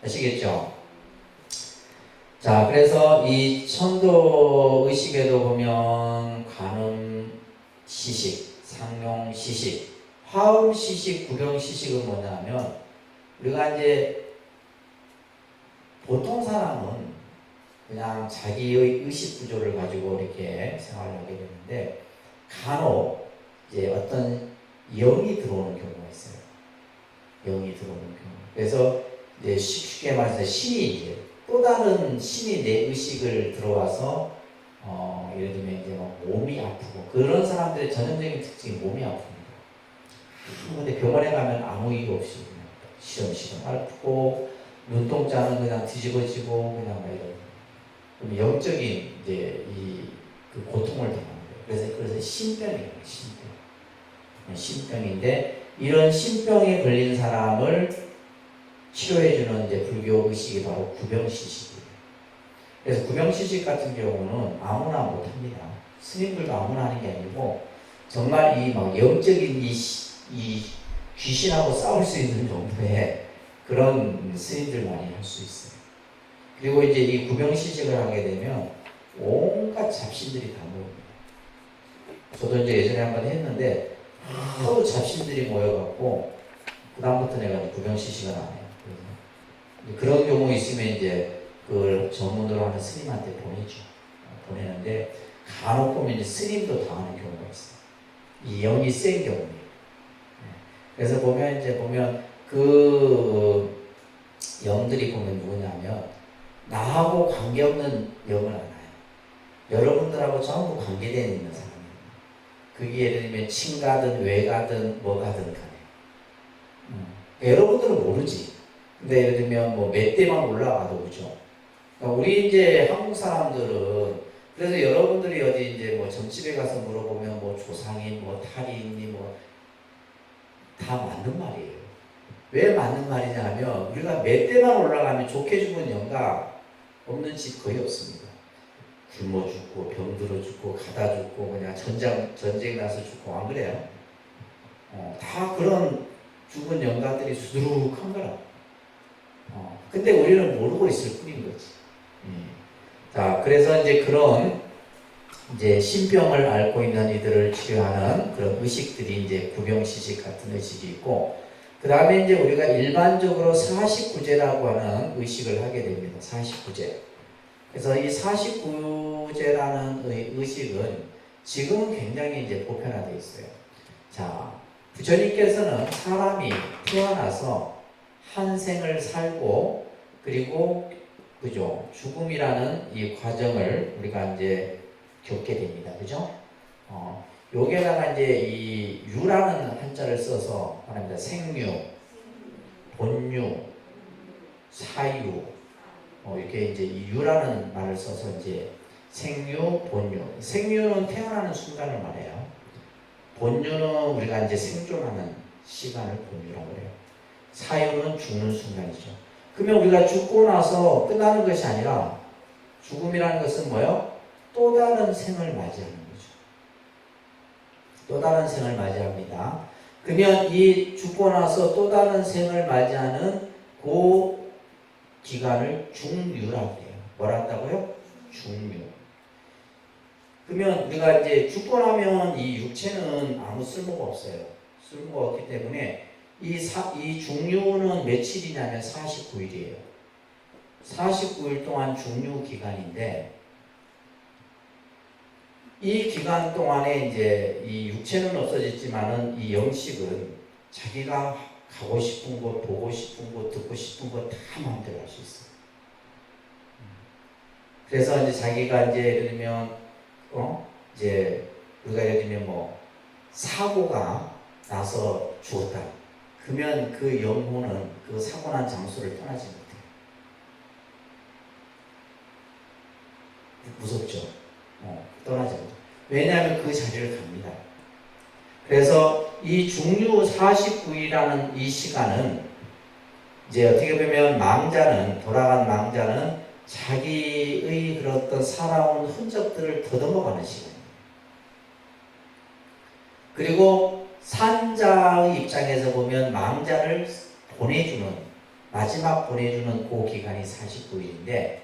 아시겠죠? 자, 그래서 이 천도 의식에도 보면 간음 시식, 상용 시식, 화음 시식, 구경 시식은 뭐냐면 우리가 이제 보통 사람은 그냥 자기의 의식 구조를 가지고 이렇게 생활을 하게 되는데 간혹 이제 어떤 영이 들어오는 경우가 있어요. 영이 들어오는 경우. 그래서 이제 쉽게 말해서 신이 이제 또 다른 신이 내 의식을 들어와서 예를 들면 이제 막 몸이 아프고 그런 사람들의 전형적인 특징이 몸이 아픕니다. 근데 병원에 가면 아무 이유 없이 그냥 시험시험 앓고 눈동자는 그냥 뒤집어지고 그냥 막 이런. 그럼 영적인 이제 그 고통을 당하는 거예요. 그래서 신병이에요. 신병인데 이런 신병에 걸린 사람을 치료해주는 이제 불교 의식이 바로 구병시식이에요. 그래서 구병시식 같은 경우는 아무나 못합니다. 스님들도 아무나 하는 게 아니고 정말 이 막 영적인 이 귀신하고 싸울 수 있는 정도의 그런 스님들만이 할 수 있어요. 그리고 이제 이 구병시식을 하게 되면 온갖 잡신들이 다 모입니다. 저도 이제 예전에 한번 했는데 하도 잡신들이 모여갖고 그 다음부터 내가 구병시식을 안 해요. 그런 경우 있으면 이제 그걸 전문으로 하는 스님한테 보내죠. 보내는데 간혹 보면 이제 스님도 당하는 경우가 있어요. 이 영이 센 경우에. 그래서 보면 그 영들이 보면 누구냐면 나하고 관계없는 영을 알아요. 여러분들하고 전부 관계되어 있는 사람이에요. 그게 예를 들면 친가든 외가든 뭐가든 간에. 여러분들은 모르지. 근데 예를 들면 뭐 몇 대만 올라가도 오죠. 그러니까 우리 이제 한국 사람들은 그래서 여러분들이 어디 이제 뭐 점집에 가서 물어보면 뭐 조상이 뭐 탈이 있니 뭐 다 맞는 말이에요. 왜 맞는 말이냐 하면 우리가 몇 대만 올라가면 좋게 죽은 영가 없는 집 거의 없습니다. 굶어 죽고 병들어 죽고 가다 죽고 그냥 전쟁 나서 죽고 안 그래요? 다 그런 죽은 영가들이 수두룩한 거라. 근데 우리는 모르고 있을 뿐인 거지. 자, 그래서 이제 그런 이제 신병을 앓고 있는 이들을 치료하는 그런 의식들이 이제 구병시식 같은 의식이 있고, 그 다음에 이제 우리가 일반적으로 49제라고 하는 의식을 하게 됩니다. 49제. 그래서 이 49제라는 의식은 지금은 굉장히 이제 보편화되어 있어요. 자, 부처님께서는 사람이 태어나서 한 생을 살고 그리고 그죠 죽음이라는 이 과정을 우리가 이제 겪게 됩니다. 그죠? 여기에다가 이제 이 유라는 한자를 써서 말합니다. 생유, 본유, 사유, 이렇게 이제 이 유라는 말을 써서 이제 생유, 본유. 생유는 태어나는 순간을 말해요. 본유는 우리가 이제 생존하는 시간을 본유라고 그래요. 사유는 죽는 순간이죠. 그러면 우리가 죽고 나서 끝나는 것이 아니라 죽음이라는 것은 뭐예요? 또 다른 생을 맞이하는 거죠. 또 다른 생을 맞이합니다. 그러면 이 죽고 나서 또 다른 생을 맞이하는 그 기간을 중류라고 해요. 뭐라 한다고요? 중류. 그러면 우리가 이제 죽고 나면 이 육체는 아무 쓸모가 없어요. 쓸모가 없기 때문에 이 중류는 며칠이냐면 49일이에요. 49일 동안 중류 기간인데, 이 기간 동안에 이제 이 육체는 없어졌지만은 이 영식은 자기가 가고 싶은 곳, 보고 싶은 곳, 듣고 싶은 것 다 마음대로 할 수 있어요. 그래서 이제 자기가 이제 예를 들면 이제 우리가 예를 들면 뭐 사고가 나서 죽었다. 그러면 그 영혼은 그 사고 난 장소를 떠나지 못해요. 무섭죠? 떠나지 못해요. 왜냐하면 그 자리를 갑니다. 그래서 이 중류 49일이라는 이 시간은 이제 어떻게 보면 돌아간 망자는 자기의 그런 어떤 살아온 흔적들을 더듬어가는 시간입니다. 그리고 산자의 입장에서 보면 망자를 마지막 보내주는 그 기간이 49일인데,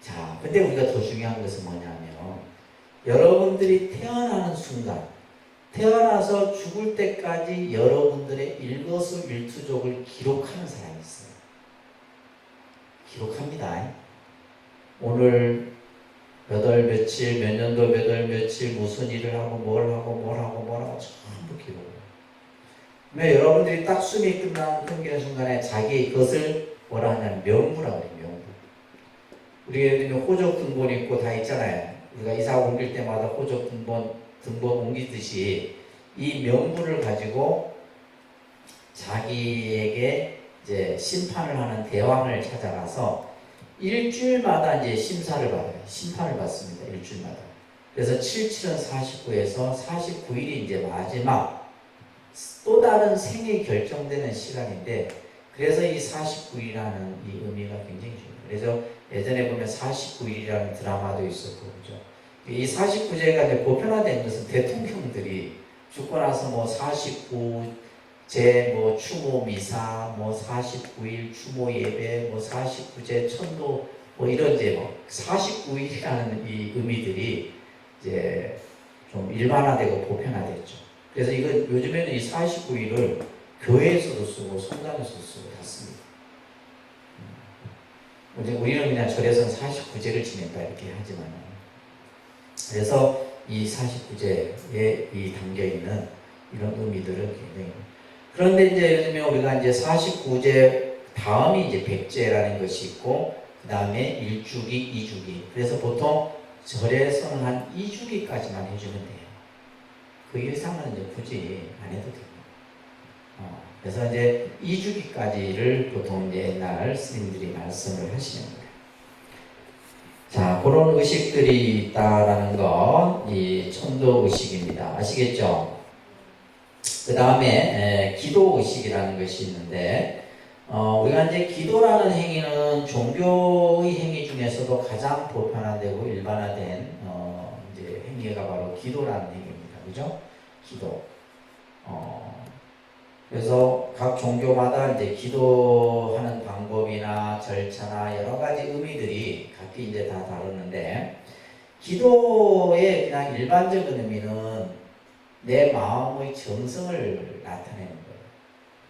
자, 근데 우리가 더 중요한 것은 뭐냐면, 여러분들이 태어나는 순간, 태어나서 죽을 때까지 여러분들의 일거수일투족을 기록하는 사람이 있어요. 기록합니다. 오늘 몇 월 며칠, 몇 년도 몇 월 며칠 무슨 일을 하고 뭘 하고 전부 기록을 해요. 그러면 여러분들이 딱 숨이 끊기는 순간에 자기 것을 뭐라 하냐면 명부라고 해요. 명부. 우리 예를 들면 호적 등본 있고 다 있잖아요. 우리가 이사 옮길 때마다 호적 등본 옮기듯이 이 명부를 가지고 자기에게 이제 심판을 하는 대왕을 찾아가서 일주일마다 이제 심판을 받습니다. 일주일마다. 그래서 77은 49에서 49일이 이제 마지막 또 다른 생이 결정되는 시간인데, 그래서 이 49일이라는 이 의미가 굉장히 중요해요. 그래서 예전에 보면 49일이라는 드라마도 있었고, 그죠? 이 49제가 이제 보편화된 것은 대통령들이 죽고 나서 뭐 49제 뭐 추모 미사, 뭐 49일 추모 예배, 뭐 49제 천도, 뭐 이런 이제 뭐 49일이라는 이 의미들이 이제 좀 일반화되고 보편화됐죠. 그래서 이거 요즘에는 이 49일을 교회에서도 쓰고 성당에서도 쓰고 다 씁니다. 우리는 그냥 절에서는 49제를 지낸다 이렇게 하지만, 그래서 이 49제에 이 담겨있는 이런 의미들은 굉장히. 그런데 이제 예를 들면 우리가 이제 49제 다음이 이제 100제라는 것이 있고, 그 다음에 1주기, 2주기. 그래서 보통 절에서는 한 2주기까지만 해주면 돼요. 그 이상은 이제 굳이 안 해도 됩니다. 그래서 이제 2주기까지를 보통 이제 옛날 스님들이 말씀을 하시는 거예요. 자, 그런 의식들이 있다라는 것, 이 천도 의식입니다. 아시겠죠? 그 다음에 기도 의식이라는 것이 있는데, 우리가 이제 기도라는 행위는 종교의 행위 중에서도 가장 보편화되고 일반화된 이제 행위가 바로 기도라는 행위입니다. 그죠? 기도. 그래서 각 종교마다 이제 기도하는 방법이나 절차나 여러 가지 의미들이 각기 이제 다 다르는데, 기도의 그냥 일반적인 의미는 내 마음의 정성을 나타내는 거예요.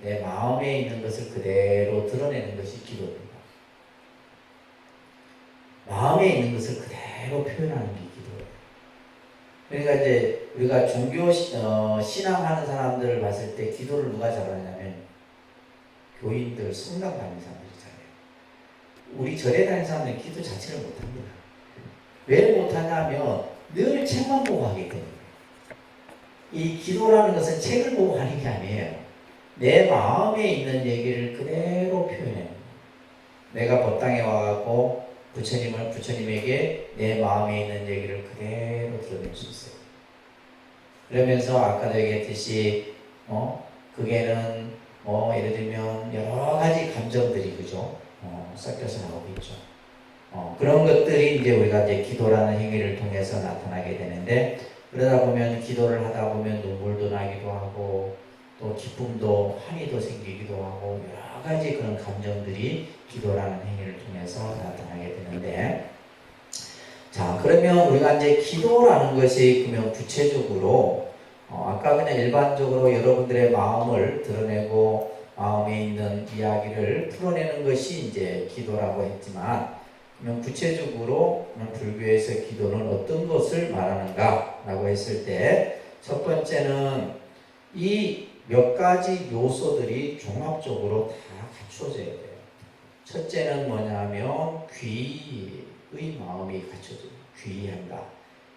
내 마음에 있는 것을 그대로 드러내는 것이 기도입니다. 마음에 있는 것을 그대로 표현하는 게 기도예요. 그러니까 이제 우리가 종교 신앙하는 사람들을 봤을 때 기도를 누가 잘하냐면 교인들, 성당 다니는 사람들이 잘해요. 우리 절에 다니는 사람들은 기도 자체를 못합니다. 왜 못하냐면 늘 책만 보고 하기 때문에. 이 기도라는 것은 책을 보고 하는 게 아니에요. 내 마음에 있는 얘기를 그대로 표현해요. 내가 법당에 와갖고 부처님에게 내 마음에 있는 얘기를 그대로 드러낼 수 있어요. 그러면서 아까도 얘기했듯이 그게는 예를 들면 여러 가지 감정들이 그죠? 섞여서 나오고 있죠. 그런 것들이 이제 우리가 이제 기도라는 행위를 통해서 나타나게 되는데, 그러다 보면 기도를 하다 보면 눈물도 나기도 하고 또 기쁨도 환희도 생기기도 하고 여러 가지 그런 감정들이 기도라는 행위를 통해서 나타나게 되는데, 자, 그러면 우리가 이제 기도라는 것이 그러면 구체적으로 아까 그냥 일반적으로 여러분들의 마음을 드러내고 마음에 있는 이야기를 풀어내는 것이 이제 기도라고 했지만, 그러면 구체적으로 불교에서 기도는 어떤 것을 말하는가라고 했을 때, 첫 번째는 이 몇 가지 요소들이 종합적으로 다 갖춰져야 돼요. 첫째는 뭐냐면 귀의 마음이 갖춰져요. 귀의한다.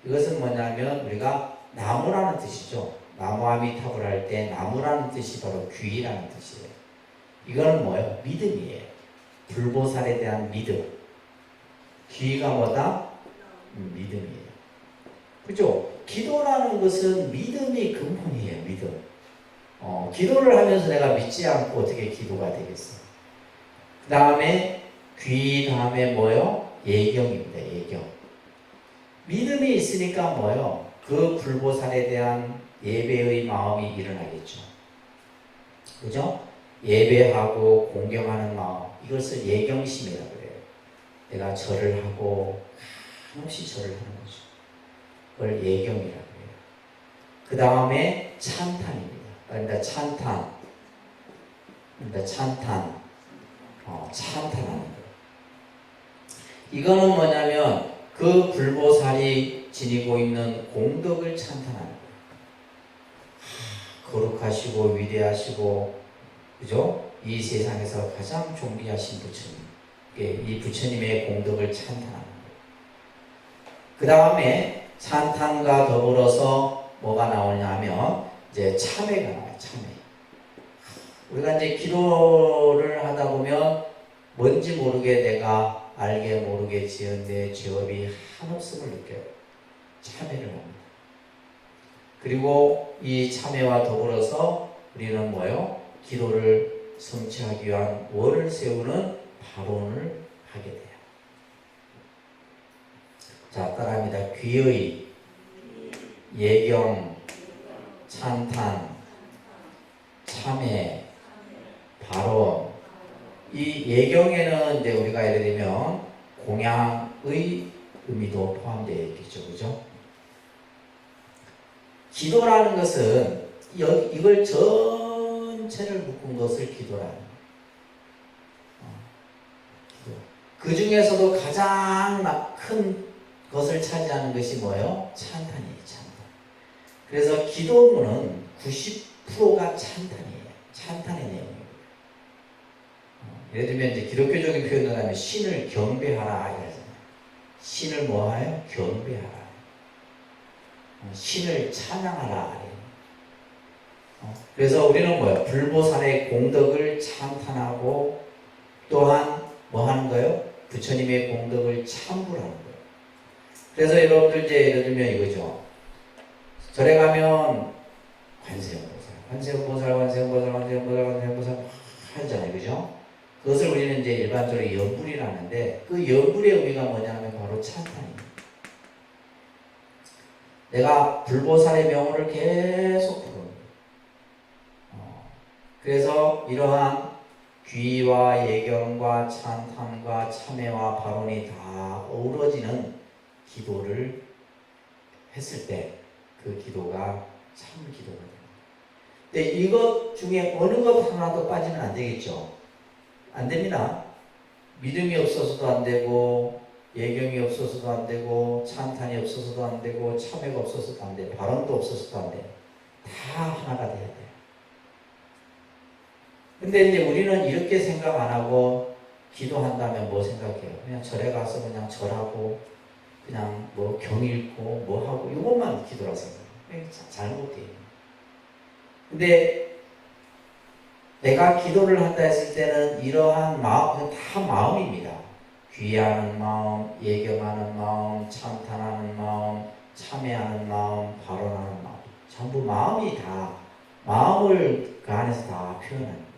이것은 뭐냐면 우리가 나무라는 뜻이죠. 나무아미타불 할 때 나무라는 뜻이 바로 귀의라는 뜻이에요. 이거는 뭐예요? 믿음이에요. 불보살에 대한 믿음. 귀의가 뭐다? 믿음이에요. 그죠? 기도라는 것은 믿음이 근본이에요. 믿음. 기도를 하면서 내가 믿지 않고 어떻게 기도가 되겠어? 그 다음에 귀 다음에 뭐요? 예경입니다. 예경. 믿음이 있으니까 뭐요? 그 불보살에 대한 예배의 마음이 일어나겠죠. 그죠? 예배하고 공경하는 마음, 이것을 예경심이라고 그래요. 내가 절을 하고 한없이 절을 하는 거죠. 그걸 예경이라고 해요. 그 다음에 찬탄입니다. 그러니까 찬탄. 그러니까 찬탄. 찬탄하는 거예요. 이거는 뭐냐면 그 불보살이 지니고 있는 공덕을 찬탄하는 거예요. 거룩하시고 위대하시고, 그죠? 이 세상에서 가장 존귀하신 부처님. 이 부처님의 공덕을 찬탄하는 거예요. 그 다음에 찬탄과 더불어서 뭐가 나오냐면 이제 참회가 나와요. 참회. 우리가 이제 기도를 하다 보면 뭔지 모르게 내가 알게 모르게 지은 내 죄업이 한없음을 느껴요. 참회를 합니다. 그리고 이 참회와 더불어서 우리는 뭐요? 기도를 성취하기 위한 원을 세우는 발언을 하게 돼요. 자, 따라합니다. 귀의, 예경, 찬탄, 참회, 발언. 이 예경에는 이제 우리가 예를 들면 공양의 의미도 포함되어 있겠죠. 그죠? 기도라는 것은 이걸 전체를 묶은 것을 기도라는 거예요. 그 중에서도 가장 큰 것을 차지하는 것이 뭐예요? 찬탄이에요. 찬탄. 그래서 기도문은 90%가 찬탄이에요. 찬탄의 내용입니다. 예를 들면 이제 기독교적인 표현을 하면 신을 경배하라 이러잖아요. 신을 뭐하여? 경배하라. 신을 찬양하라. 그래서 우리는 뭐예요? 불보살의 공덕을 찬탄하고 또한 뭐 하는 거예요? 부처님의 공덕을 참부하는 거예요. 그래서 여러분들 이제 예를 들면 이거죠. 절에 가면 관세음보살 하잖아요. 그죠? 그것을 우리는 이제 일반적으로 연불이라 하는데, 그 연불의 의미가 뭐냐면 바로 찬탄입니다. 내가 불보살의 명호를 계속 부르는 거예요. 그래서 이러한 귀와 예경과 찬탄과 참회와 발언이 다 어우러지는 기도를 했을 때 그 기도가 참 기도가 됩니다. 근데 이것 중에 어느 것 하나도 빠지면 안 되겠죠. 안 됩니다. 믿음이 없어서도 안 되고, 예경이 없어서도 안 되고, 찬탄이 없어서도 안 되고, 참회가 없어서도 안 돼. 발언도 없어서도 안 돼. 다 하나가 돼야 돼. 근데 이제 우리는 이렇게 생각 안 하고 기도한다면 뭐 생각해요? 그냥 절에 가서 그냥 절하고 그냥 뭐 경 읽고 뭐 하고 이것만 기도라 생각해요. 잘못돼요. 근데 내가 기도를 한다 했을 때는 이러한 마음, 다 마음입니다. 귀하는 마음, 예경하는 마음, 찬탄하는 마음, 참회하는 마음, 발언하는 마음. 전부 마음이 다, 마음을 그 안에서 다 표현하는 거예요.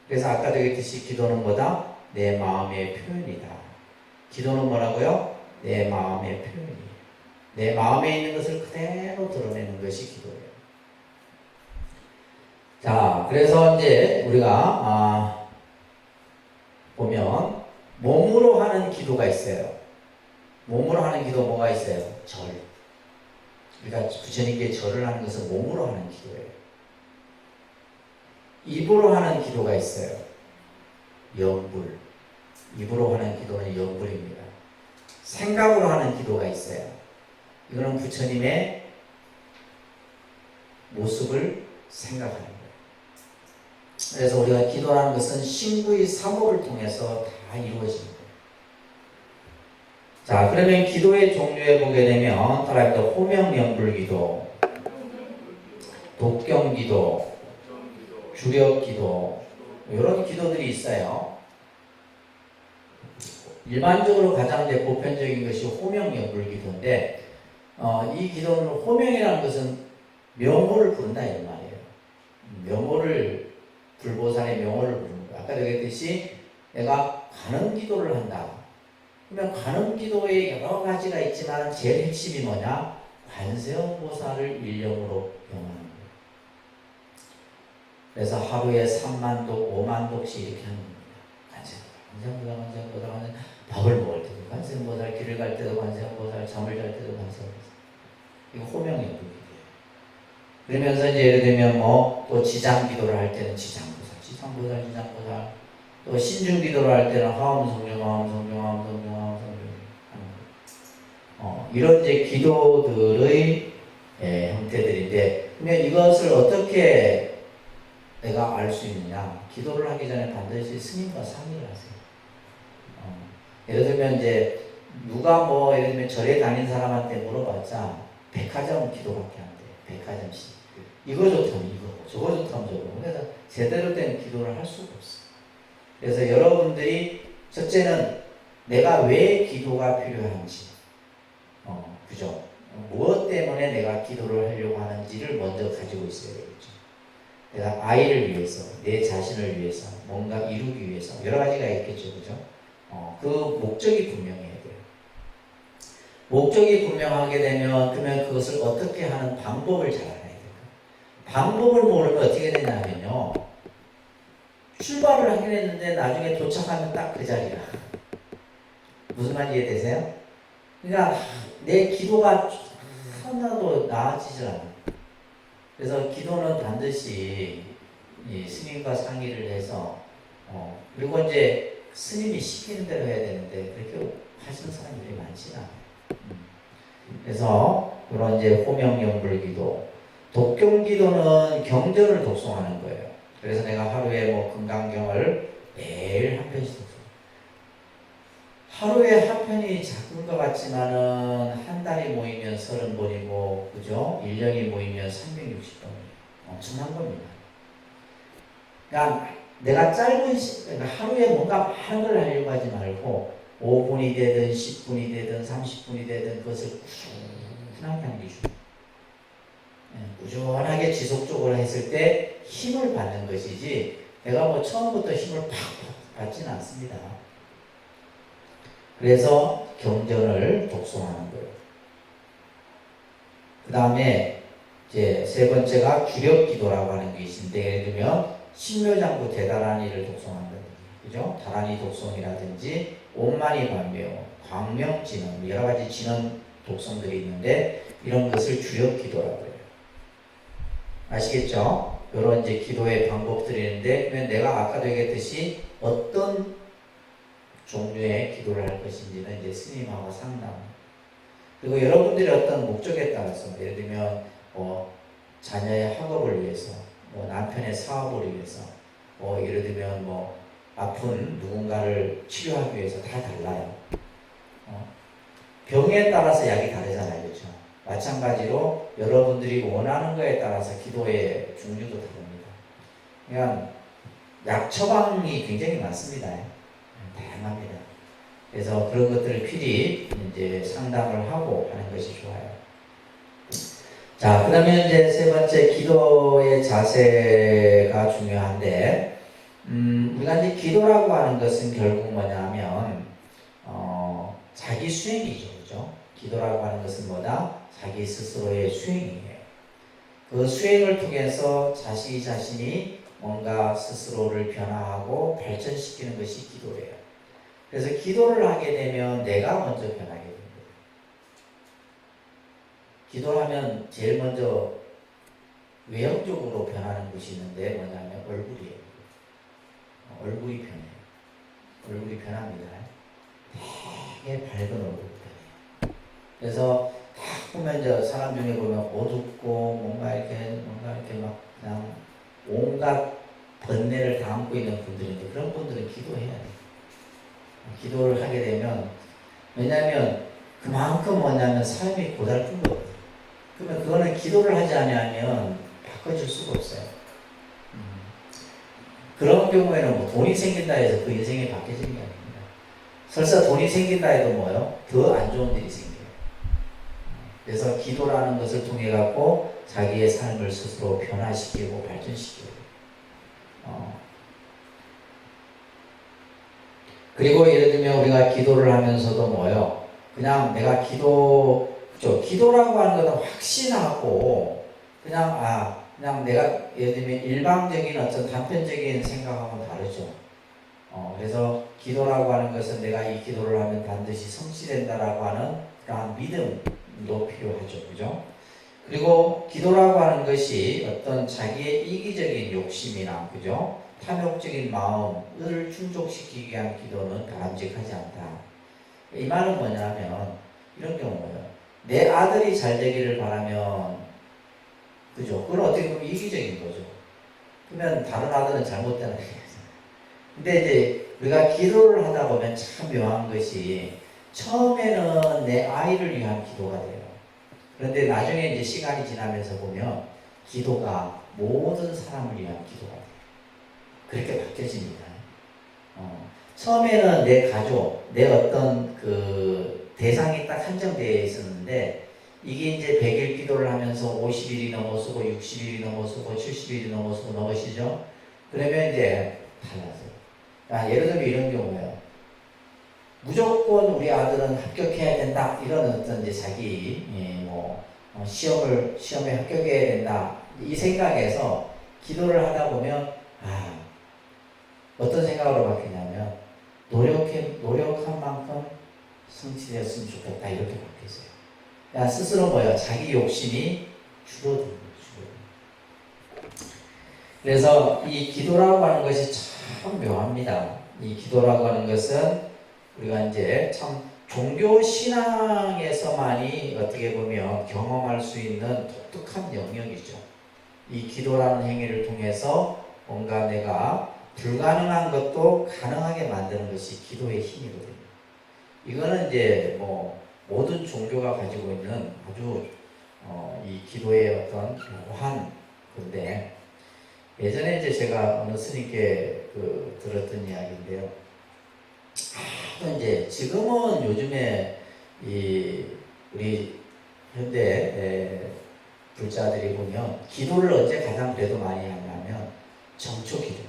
그래서 아까도 얘기했듯이 기도는 뭐다? 내 마음의 표현이다. 기도는 뭐라고요? 내 마음의 표현이에요. 내 마음에 있는 것을 그대로 드러내는 것이 기도예요. 자, 그래서 이제 우리가 보면 몸으로 하는 기도가 있어요. 몸으로 하는 기도 뭐가 있어요? 절. 그러니까 부처님께 절을 하는 것은 몸으로 하는 기도예요. 입으로 하는 기도가 있어요. 영불. 입으로 하는 기도는 영불입니다. 생각으로 하는 기도가 있어요. 이거는 부처님의 모습을 생각하는 거예요. 그래서 우리가 기도라는 것은 신구의 사목을 통해서 다 이루어지는 거예요. 자, 그러면 기도의 종류에 보게 되면 따라합니다. 호명영불기도, 독경기도, 주력기도 이런 기도들이 있어요. 일반적으로 가장 보편적인 것이 호명영불기도인데 이 기도는 호명이라는 것은 명호를 부른다 이런 말이에요. 명호를 불보살의 명호를 부르는 거예요. 아까 얘기했듯이 내가 간음 기도를 한다. 그러면 간음 기도에 여러 가지가 있지만 제일 핵심이 뭐냐? 관세음보살을 일념으로 명하는 거예요. 그래서 하루에 3만독, 5만독씩 이렇게 하는 겁니다. 관세음보살. 밥을 먹을 때도 관세음보살, 길을 갈 때도 관세음보살, 잠을 잘 때도 관세음보살. 이거 호명이에요. 그러면서 이제 예를 들면 또 지장기도를 할 때는 지장보살, 또 신중기도를 할 때는 화엄성령 하는 이런 이제 기도들의 형태들인데, 그러면 이것을 어떻게 내가 알 수 있느냐? 기도를 하기 전에 반드시 스님과 상의를 하세요. 예를 들면 이제 누가 예를 들면 절에 다닌 사람한테 물어봤자 백화점 기도밖에 안 돼. 백화점씩. 이거 좋다면 이거, 저거 좋다면 저거. 그래서 제대로 된 기도를 할 수가 없어요. 그래서 여러분들이 첫째는 내가 왜 기도가 필요한지, 그죠? 무엇 때문에 내가 기도를 하려고 하는지를 먼저 가지고 있어야 되겠죠. 내가 아이를 위해서, 내 자신을 위해서, 뭔가 이루기 위해서 여러 가지가 있겠죠, 그죠? 그 목적이 분명해야 돼요. 목적이 분명하게 되면 그러면 그것을 어떻게 하는 방법을 잘 알아야 돼요. 방법을 모르면 어떻게 되냐면요, 출발을 하긴 했는데 나중에 도착하면 딱 그 자리라. 무슨 말인지 이해되세요? 그러니까 내 기도가 하나도 나아지질 않아. 그래서 기도는 반드시 이 스님과 상의를 해서 그리고 이제 스님이 시키는 대로 해야 되는데 그렇게 하시는 사람들이 많지 않아요. 그래서 그런 이제 호명영불기도, 독경기도는 경전을 독송하는 거예요. 그래서 내가 하루에 금강경을 매일 한 편씩 독송. 하루에 한 편이 작은 것 같지만은 한 달이 모이면 30번이고, 그죠? 1년이 모이면 360번이에요. 엄청난 겁니다. 그러니까 내가 그러니까 하루에 뭔가 많은 걸 하려고 하지 말고 5분이 되든 10분이 되든 30분이 되든 그것을 꾸준하게 하는 게 중요해요. 꾸준하게 지속적으로 했을 때 힘을 받는 것이지 내가 처음부터 힘을 팍팍 받지는 않습니다. 그래서 경전을 독송하는 거예요. 그 다음에 이제 세 번째가 주력기도라고 하는 게 있는데, 예를 들면 신묘장구 대다라니를 독송한다든지, 그죠? 다라니 독송이라든지 옴마니 반묘, 광명진언, 여러 가지 진언 독송들이 있는데 이런 것을 주력기도라고 해요. 아시겠죠? 이런 이제 기도의 방법들이 있는데, 그러면 내가 아까도 얘기했듯이 어떤 종류의 기도를 할 것인지는 이제 스님하고 상담. 그리고 여러분들의 어떤 목적에 따라서, 예를 들면 자녀의 학업을 위해서, 남편의 사업을 위해서, 예를 들면 아픈 누군가를 치료하기 위해서 다 달라요. 병에 따라서 약이 다르잖아요, 그렇죠? 마찬가지로 여러분들이 원하는 거에 따라서 기도의 종류도 다릅니다. 그냥 약 처방이 굉장히 많습니다. 다양합니다. 그래서 그런 것들을 필히 이제 상담을 하고 하는 것이 좋아요. 자, 그러면 이제 세 번째 기도의 자세가 중요한데, 우리가 이제 기도라고 하는 것은 결국 뭐냐면, 자기 수행이죠, 그죠? 기도라고 하는 것은 뭐다? 자기 스스로의 수행이에요. 그 수행을 통해서 자신이 뭔가 스스로를 변화하고 발전시키는 것이 기도예요. 그래서 기도를 하게 되면 내가 먼저 변하게 됩니다. 기도를 하면 제일 먼저 외형적으로 변하는 것이 있는데 뭐냐면 얼굴이에요. 얼굴이 변해요. 얼굴이 변합니다. 되게 밝은 얼굴이 변해요. 그래서 딱 보면 저 사람 중에 보면 어둡고 뭔가 이렇게 막 그냥 온갖 번뇌를 다 안고 있는 분들인데 그런 분들은 기도해야 돼요. 기도를 하게 되면 왜냐하면 그만큼 뭐냐면 삶이 고달픈 거거든요. 그러면 그거는 기도를 하지 않으면 바꿔줄 수가 없어요. 그런 경우에는 뭐 돈이 생긴다 해서 그 인생이 바뀌어지는 게 아닙니다. 설사 돈이 생긴다 해도 뭐요? 더 안 좋은 일이 생겨요. 그래서 기도라는 것을 통해 갖고 자기의 삶을 스스로 변화시키고 발전시키고 그리고 예를 들면 우리가 기도를 하면서도 뭐요? 그냥 내가 기도라고 하는 것은 확신하고 그냥 내가 예를 들면 일방적인 어떤 단편적인 생각하고는 다르죠. 그래서 기도라고 하는 것은 내가 이 기도를 하면 반드시 성취된다라고 하는 그러한 믿음도 필요하죠. 그죠? 그리고 기도라고 하는 것이 어떤 자기의 이기적인 욕심이나, 그죠? 탐욕적인 마음을 충족시키기 위한 기도는 바람직하지 않다. 이 말은 뭐냐면, 이런 경우예요. 내 아들이 잘 되기를 바라면, 그죠? 그건 어떻게 보면 이기적인 거죠. 그러면 다른 아들은 잘못되는 거예요. 근데 이제 우리가 기도를 하다 보면 참 묘한 것이 처음에는 내 아이를 위한 기도가 돼요. 그런데 나중에 이제 시간이 지나면서 보면 기도가 모든 사람을 위한 기도가 돼요. 그렇게 바뀌어집니다. 처음에는 내 가족, 내 어떤 그 대상이 딱 한정되어 있었는데 이게 이제 100일 기도를 하면서 50일이 넘어서고 60일이 넘어서고 70일이 넘어서고 넘어시죠. 그러면 이제 달라져요. 예를 들면 이런 경우예요. 무조건 우리 아들은 합격해야 된다. 이런 어떤 이제 자기 시험에 합격해야 된다. 이 생각에서 기도를 하다 보면 어떤 생각으로 바뀌냐면 노력한 만큼 성취되었으면 좋겠다. 이렇게 바뀌었어요. 그러니까 스스로 뭐예요? 자기 욕심이 줄어드는 거예요. 그래서 이 기도라고 하는 것이 참 묘합니다. 이 기도라고 하는 것은 우리가 이제 참 종교 신앙에서만이 어떻게 보면 경험할 수 있는 독특한 영역이죠. 이 기도라는 행위를 통해서 뭔가 내가 불가능한 것도 가능하게 만드는 것이 기도의 힘이거든요. 이거는 이제 모든 종교가 가지고 있는 아주 이 기도의 어떤 묘한 건데, 예전에 이제 제가 어느 스님께 들었던 이야기인데요. 이제 지금은 요즘에 우리 현대 불자들이 보면 기도를 언제 가장 그래도 많이 하냐면 정초기도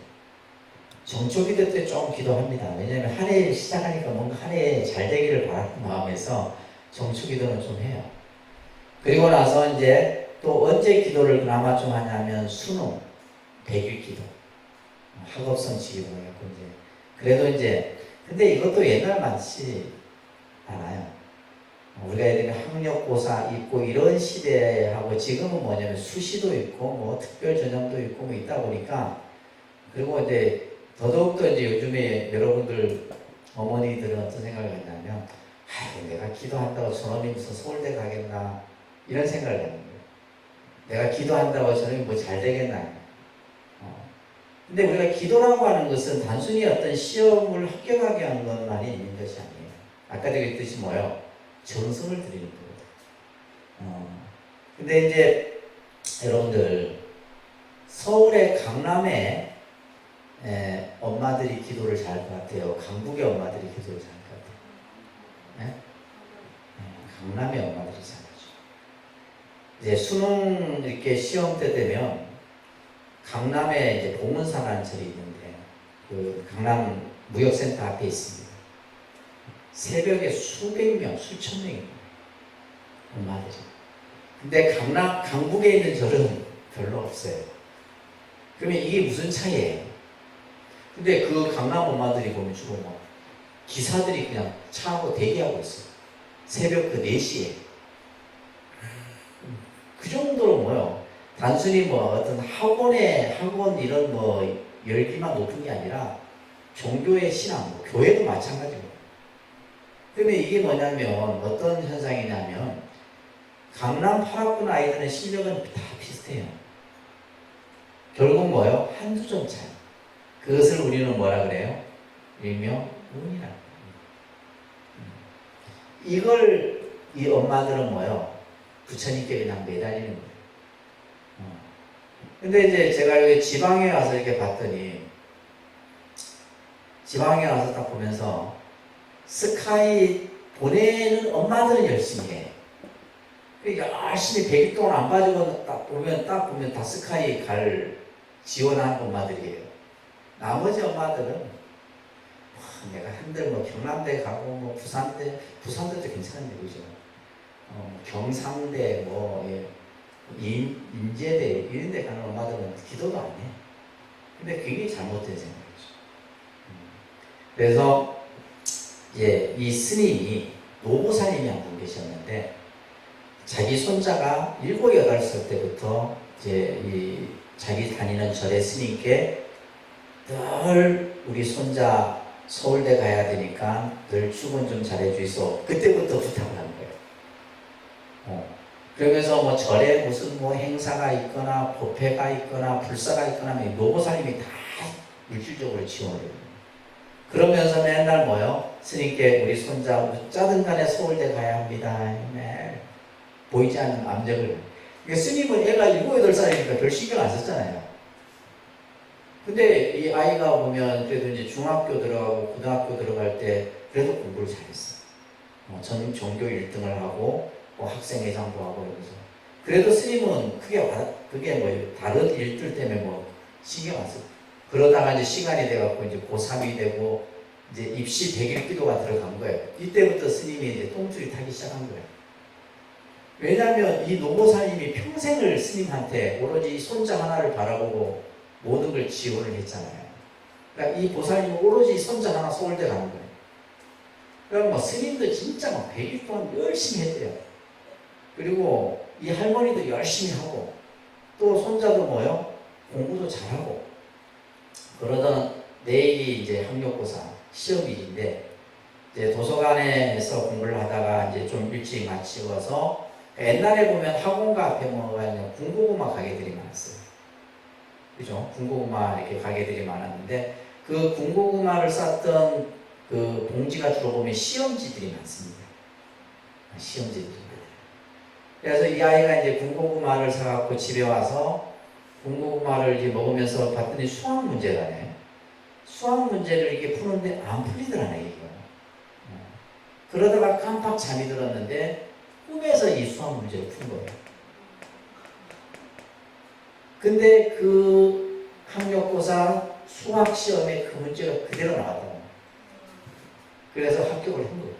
때 좀 기도합니다. 왜냐하면 한 해 시작하니까 뭔가 한 해 잘 되기를 바라는 마음에서 정초기도는 좀 해요. 그리고 나서 이제 또 언제 기도를 그나마 좀 하냐면 수능 100일 기도, 학업성취 기도 해갖고 이제 그래도 이제 근데 이것도 옛날 많지 않아요. 우리가 예를 들면 학력고사 있고 이런 시대하고 지금은 뭐냐면 수시도 있고 특별 전형도 있고 있다 보니까, 그리고 이제 더더욱더 이제 요즘에 여러분들 어머니들은 어떤 생각을 했냐면 내가 기도한다고 저놈이 무슨 서울대 가겠나 이런 생각을 하는 거예요. 내가 기도한다고 저놈이 뭐 잘 되겠나. 근데 우리가 기도라고 하는 것은 단순히 어떤 시험을 합격하게 하는 것만이 있는 것이 아니에요. 아까도 얘기했듯이 정성을 드리는 거거든요. 근데 이제 여러분들 서울의 강남에 엄마들이 기도를 잘할 것 같아요. 강북의 엄마들이 기도를 잘할 것 같아요. 강남의 엄마들이 잘하죠. 이제 수능 이렇게 시험 때 되면 강남에 이제 봉은사라는 절이 있는데 그 강남 무역센터 앞에 있습니다. 새벽에 수백 명, 수천 명이 엄마들이. 근데 강북에 있는 절은 별로 없어요. 그러면 이게 무슨 차이예요? 근데 그 강남 엄마들이 보면 주로 뭐 기사들이 그냥 차하고 대기하고 있어요. 새벽 그 4시에. 그 정도로 뭐요? 단순히 뭐 어떤 학원 이런 뭐 열기만 높은 게 아니라 종교의 신앙, 뭐 교회도 마찬가지고. 그러면 이게 뭐냐면 어떤 현상이냐면 강남 8학군 아이들의 실력은 다 비슷해요. 결국 뭐요? 한두 점 차이. 그것을 우리는 뭐라 그래요? 일명 운이라. 이걸 이 엄마들은 뭐요? 부처님께 그냥 매달리는 거예요. 근데 이제 제가 여기 지방에 와서 이렇게 봤더니 지방에 와서 딱 보면서 스카이 보내는 엄마들은 열심히 해. 그러니까 열심히 100일 동안 안 빠지고 딱 보면 다 스카이 갈 지원하는 엄마들이에요. 나머지 엄마들은 내가 한들 뭐 경남대 가고 뭐 부산대도 괜찮은데 그죠? 경상대 뭐 인제대 이런 데 가는 엄마들은 기도도 안 해. 근데 그게 잘못된 생각이죠. 그래서 이제 이 스님이 노보살님이 한 분 계셨는데 자기 손자가 7, 8살 때부터 이제 이 자기 다니는 절의 스님께 늘 우리 손자 서울대 가야 되니까 늘 축원 좀 잘해주이소. 그때부터 부탁을 하는 거예요. 그러면서 뭐 절에 무슨 뭐 행사가 있거나 법회가 있거나 불사가 있거나 노보살님이 다 물질적으로 지원을 해요. 그러면서 맨날 뭐요? 스님께 우리 손자 어쩌든 간에 서울대 가야 합니다. 매일 보이지 않는 암적을. 스님은 애가 7, 8살이니까 별 신경 안 썼잖아요. 근데 이 아이가 보면 그래도 이제 중학교 들어가고 고등학교 들어갈 때 그래도 공부를 잘했어요. 전 종교 1등을 하고 학생회장도 하고 이러면서. 그래도 스님은 그게 뭐 다른 일들 때문에 뭐 신경 안 써요. 그러다가 이제 시간이 돼갖고 이제 고3이 되고 이제 입시 100일 기도가 들어간 거예요. 이때부터 스님이 이제 똥줄이 타기 시작한 거예요. 왜냐하면 이 노보사님이 평생을 스님한테 오로지 손자 하나를 바라보고 모든 걸 지원을 했잖아요. 그러니까 이 보살님은 오로지 손자 하나 서울대 가는 거예요. 그러니까 뭐 스님도 진짜 막 100일 동안 열심히 했대요. 그리고 이 할머니도 열심히 하고 또 손자도 뭐요? 공부도 잘하고. 그러던 내일이 이제 학력고사 시험일인데 이제 도서관에서 공부를 하다가 이제 좀 일찍 마치고서 옛날에 보면 학원가 앞에 뭐가 있냐 군고구마 가게들이 많았어요. 그죠? 군고구마 이렇게 가게들이 많았는데 그 군고구마를 쌌던 그 봉지가 주로 보면 시험지들이 많습니다. 시험지들이 많아요. 그래서 이 아이가 이제 군고구마를 사갖고 집에 와서 군고구마를 이제 먹으면서 봤더니 수학 문제라네. 수학 문제를 이렇게 푸는데 안 풀리더라네, 이거. 그러다가 깜빡 잠이 들었는데 꿈에서 이 수학 문제를 푼 거예요. 근데 그 학력고사 수학 시험에 그 문제가 그대로 나왔더라고요. 그래서 합격을 한 거예요.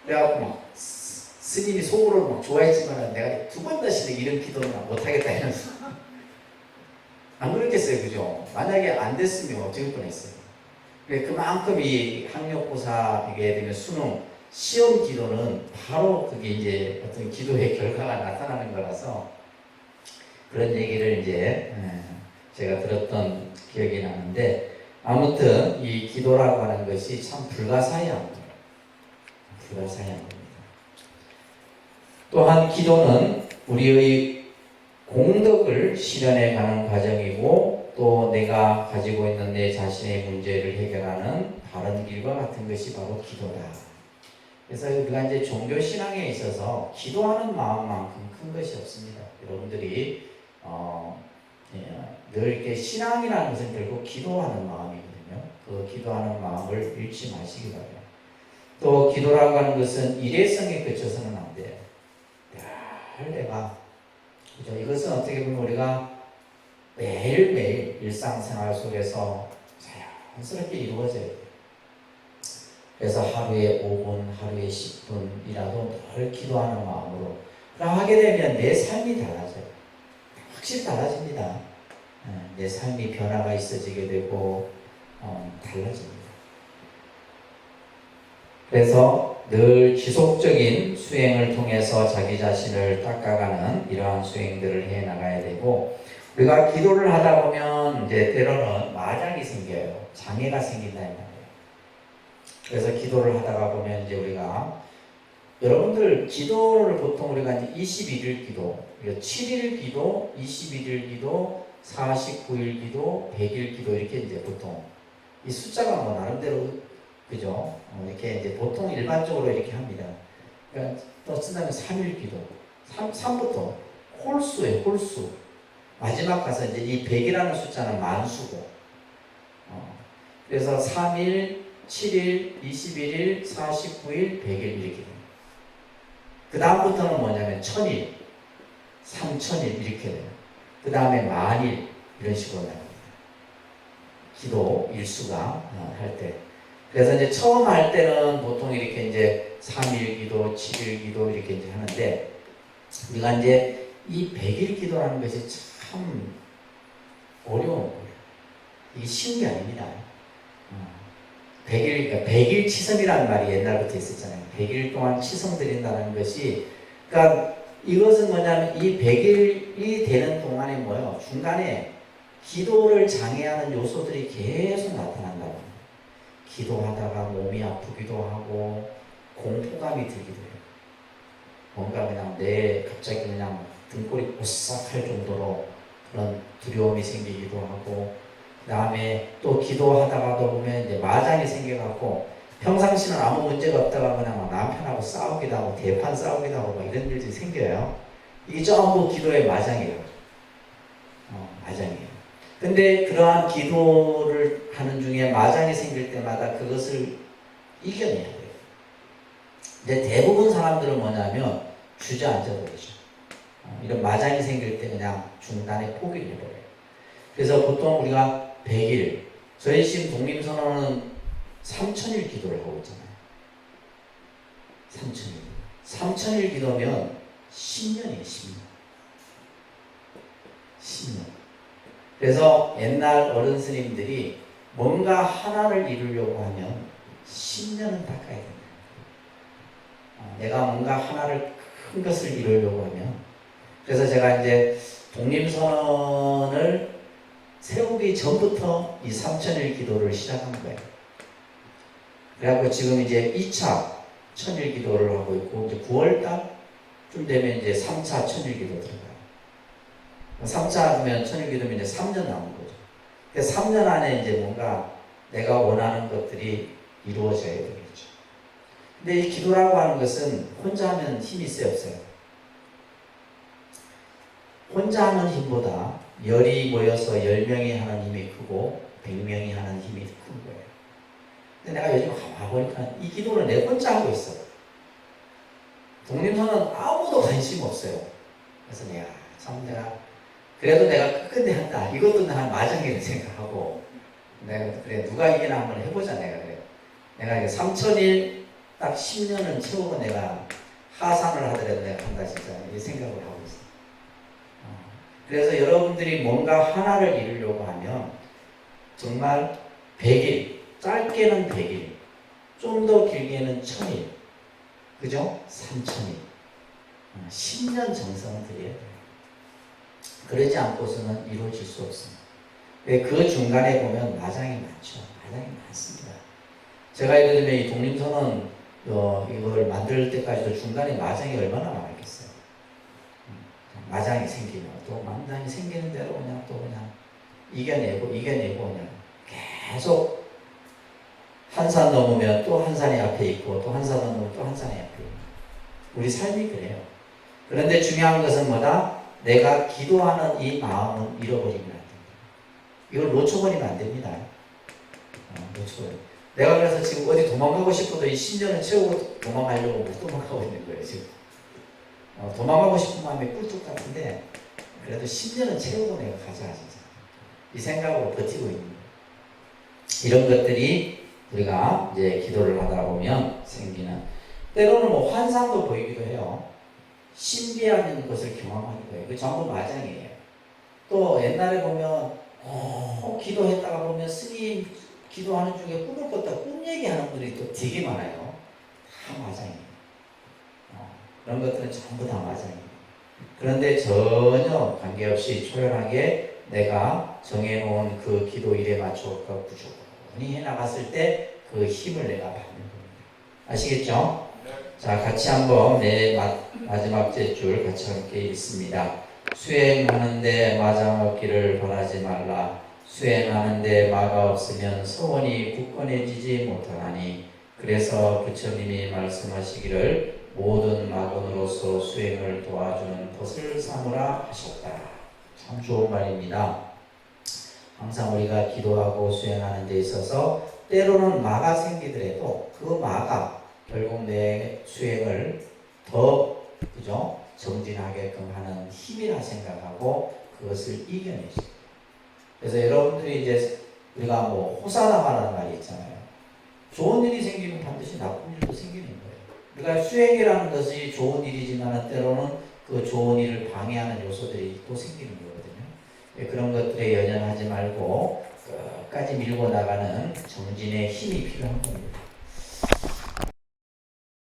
그래갖고 막 스님이 속으로 막 좋아했지만 내가 2번 다시는 이런 기도는 못하겠다 이러면서 안 그렇겠어요, 그죠? 만약에 안 됐으면 어쩔 뻔했어요. 그만큼 이 학력고사 이게 되면 수능 시험 기도는 바로 그게 이제 어떤 기도의 결과가 나타나는 거라서 그런 얘기를 이제 제가 들었던 기억이 나는데 아무튼 이 기도라고 하는 것이 참 불가사의한 거예요. 불가사의한 겁니다. 또한 기도는 우리의 공덕을 실현해 가는 과정이고 또 내가 가지고 있는 내 자신의 문제를 해결하는 바른 길과 같은 것이 바로 기도다. 그래서 우리가 이제 종교 신앙에 있어서 기도하는 마음만큼 큰 것이 없습니다. 여러분들이 늘 이렇게 신앙이라는 것은 결국 기도하는 마음이거든요. 그 기도하는 마음을 잃지 마시기 바라요. 또 기도라고 하는 것은 일회성에 그쳐서는 안 돼요. 내가 그죠? 이것은 어떻게 보면 우리가 매일매일 일상생활 속에서 자연스럽게 이루어져야 돼요. 그래서 하루에 5분, 하루에 10분이라도 늘 기도하는 마음으로 하게 되면 내 삶이 달라져요. 확실히 달라집니다. 내 삶이 변화가 있어지게 되고 달라집니다. 그래서 늘 지속적인 수행을 통해서 자기 자신을 닦아가는 이러한 수행들을 해 나가야 되고, 우리가 기도를 하다 보면 이제 때로는 마장이 생겨요. 장애가 생긴다 이 말이에요. 그래서 기도를 하다가 보면 이제 우리가, 여러분들 기도를 보통 우리가 이제 21일 기도, 7일 기도, 21일 기도, 49일 기도, 100일 기도 이렇게 이제 보통 이 숫자가 뭐 나름대로 그죠? 이렇게 이제 보통 일반적으로 이렇게 합니다. 그러니까 또 쓴다면 3일 기도, 3부터 홀수예요, 홀수. 마지막 가서 이제 이 100이라는 숫자는 만수고, 그래서 3일, 7일, 21일, 49일, 100일 이렇게 됩니다. 그 다음부터는 뭐냐면 1000일, 3000일 이렇게 돼요. 그 다음에 만일 이런 식으로 나옵니다. 기도 일수가 할 때. 그래서 이제 처음 할 때는 보통 이렇게 이제 3일 기도, 7일 기도 이렇게 이제 하는데, 우리가 이제 이 100일 기도라는 것이 참 어려운 거예요. 이게 쉬운 게 아닙니다. 100일, 그러니까 100일 치성이라는 말이 옛날부터 있었잖아요. 100일 동안 치성 드린다는 것이, 그러니까 이것은 뭐냐면 이 100일이 되는 동안에 뭐예요? 중간에 기도를 장애하는 요소들이 계속 나타난다고. 기도하다가 몸이 아프기도 하고 공포감이 들기도 해요. 뭔가 그냥 갑자기 그냥 등골이 오싹할 정도로 그런 두려움이 생기기도 하고, 그 다음에 또 기도하다가도 보면 이제 마장이 생겨갖고 평상시는 아무 문제가 없다가 그냥 막 남편하고 싸우기도 하고 대판 싸우기도 하고 막 이런 일들이 생겨요. 이게 전부 기도의 마장이에요. 마장이에요. 근데 그러한 기도를 하는 중에 마장이 생길 때마다 그것을 이겨내야 돼요. 근데 대부분 사람들은 뭐냐면 주저앉아 버리죠. 이런 마장이 생길 때 그냥 중단에 포기를 해버려요. 그래서 보통 우리가 100일, 저희 지금 독립선언은 3000일 기도를 하고 있잖아요. 3000일. 3000일 기도면 10년이에요, 10년. 10년. 그래서 옛날 어른 스님들이 뭔가 하나를 이루려고 하면 10년은 닦아야 된다. 내가 뭔가 하나를 큰 것을 이루려고 하면, 그래서 제가 이제 독립선언을 세우기 전부터 이 3000일 기도를 시작한 거예요. 그래갖고 지금 이제 2차 1000일 기도를 하고 있고, 이제 9월달쯤 되면 이제 3차 1000일 기도 들어가요. 3차 하면 1000일 기도면 이제 3년 남은 거죠. 그래서 3년 안에 이제 뭔가 내가 원하는 것들이 이루어져야 되겠죠. 근데 이 기도라고 하는 것은 혼자 하면 힘이 있어요, 없어요? 혼자 하는 힘보다 열이 모여서 10명이 하는 힘이 크고 100명이 하는 힘이 큰 거예요. 근데 내가 요즘 가보니까 이 기도를 내 혼자 하고 있어. 독립선은 아무도 관심 없어요. 그래서 내가 그래도 내가 끝끝내 한다. 이것도 난 마장이라고 생각하고, 내가 그래 누가 이기나 한번 해보자. 내가 이게 3000일 딱 10년은 채우고 내가 하산을 하더라도 내가 한다 진짜 이 생각을 하고 있어요. 그래서 여러분들이 뭔가 하나를 이루려고 하면 정말 100일, 짧게는 100일, 좀 더 길게는 1000일, 그죠? 3000일, 10년 정성을 들여야 돼요. 그러지 않고서는 이루어질 수 없습니다. 그 중간에 보면 마장이 많죠. 마장이 많습니다. 제가 예를 들면 이 독립선언 이걸 만들 때까지도 중간에 마장이 얼마나 많았겠어요. 마장이 생기면 또 마장이 생기는 대로 그냥 또 그냥 이겨내고 그냥 계속 한 산 넘으면 또 한 산이 앞에 있고 또 한 산 넘으면 또 한 산이 앞에 있고, 우리 삶이 그래요. 그런데 중요한 것은 뭐다? 내가 기도하는 이 마음은 잃어버리면 안 됩니다. 이걸 놓쳐버리면 안 됩니다. 놓쳐버리면. 내가 그래서 지금 어디 도망가고 싶어도 이 10년을 채우고 도망가려고 못 도망가고 있는 거예요, 지금. 도망가고 싶은 마음이 꿀뚝 같은데, 그래도 10년은 채우고 내가 가자, 진짜. 이 생각으로 버티고 있는 거예요. 이런 것들이 우리가 이제 기도를 하다 보면 생기는, 때로는 뭐 환상도 보이기도 해요. 신비한 것을 경험하기도 해요. 그 전부 마장이에요. 또 옛날에 보면 기도했다가 보면 스님 기도하는 중에 꿈을 꿨다 꿈 얘기하는 분들이 또 되게 많아요. 다 마장이에요. 그런 것들은 전부 다 마장이에요. 그런데 전혀 관계없이 초연하게 내가 정해놓은 그 기도일에 맞춰 꾸준히 해나갔을 때 그 힘을 내가 받는 겁니다. 아시겠죠? 자, 같이 한번 마지막 줄 같이 함께 읽습니다. 수행하는데 마장 없기를 바라지 말라. 수행하는데 마가 없으면 소원이 굳건해지지 못하나니. 그래서 부처님이 말씀하시기를 모든 마건으로서 수행을 도와주는 것을 삼으라 하셨다. 참 좋은 말입니다. 항상 우리가 기도하고 수행하는 데 있어서 때로는 마가 생기더라도 그 마가 결국 내 수행을 더 정진하게끔 하는 힘이라 생각하고 그것을 이겨내죠. 그래서 여러분들이 이제 우리가 뭐 호사나가라는 말이 있잖아요. 좋은 일이 생기면 반드시 나쁜 일도 생기는 거예요. 그러니까 수행이라는 것이 좋은 일이지만 때로는 그 좋은 일을 방해하는 요소들이 또 생기는 거거든요. 그런 것들에 연연하지 말고 끝까지 밀고 나가는 정진의 힘이 필요한 겁니다.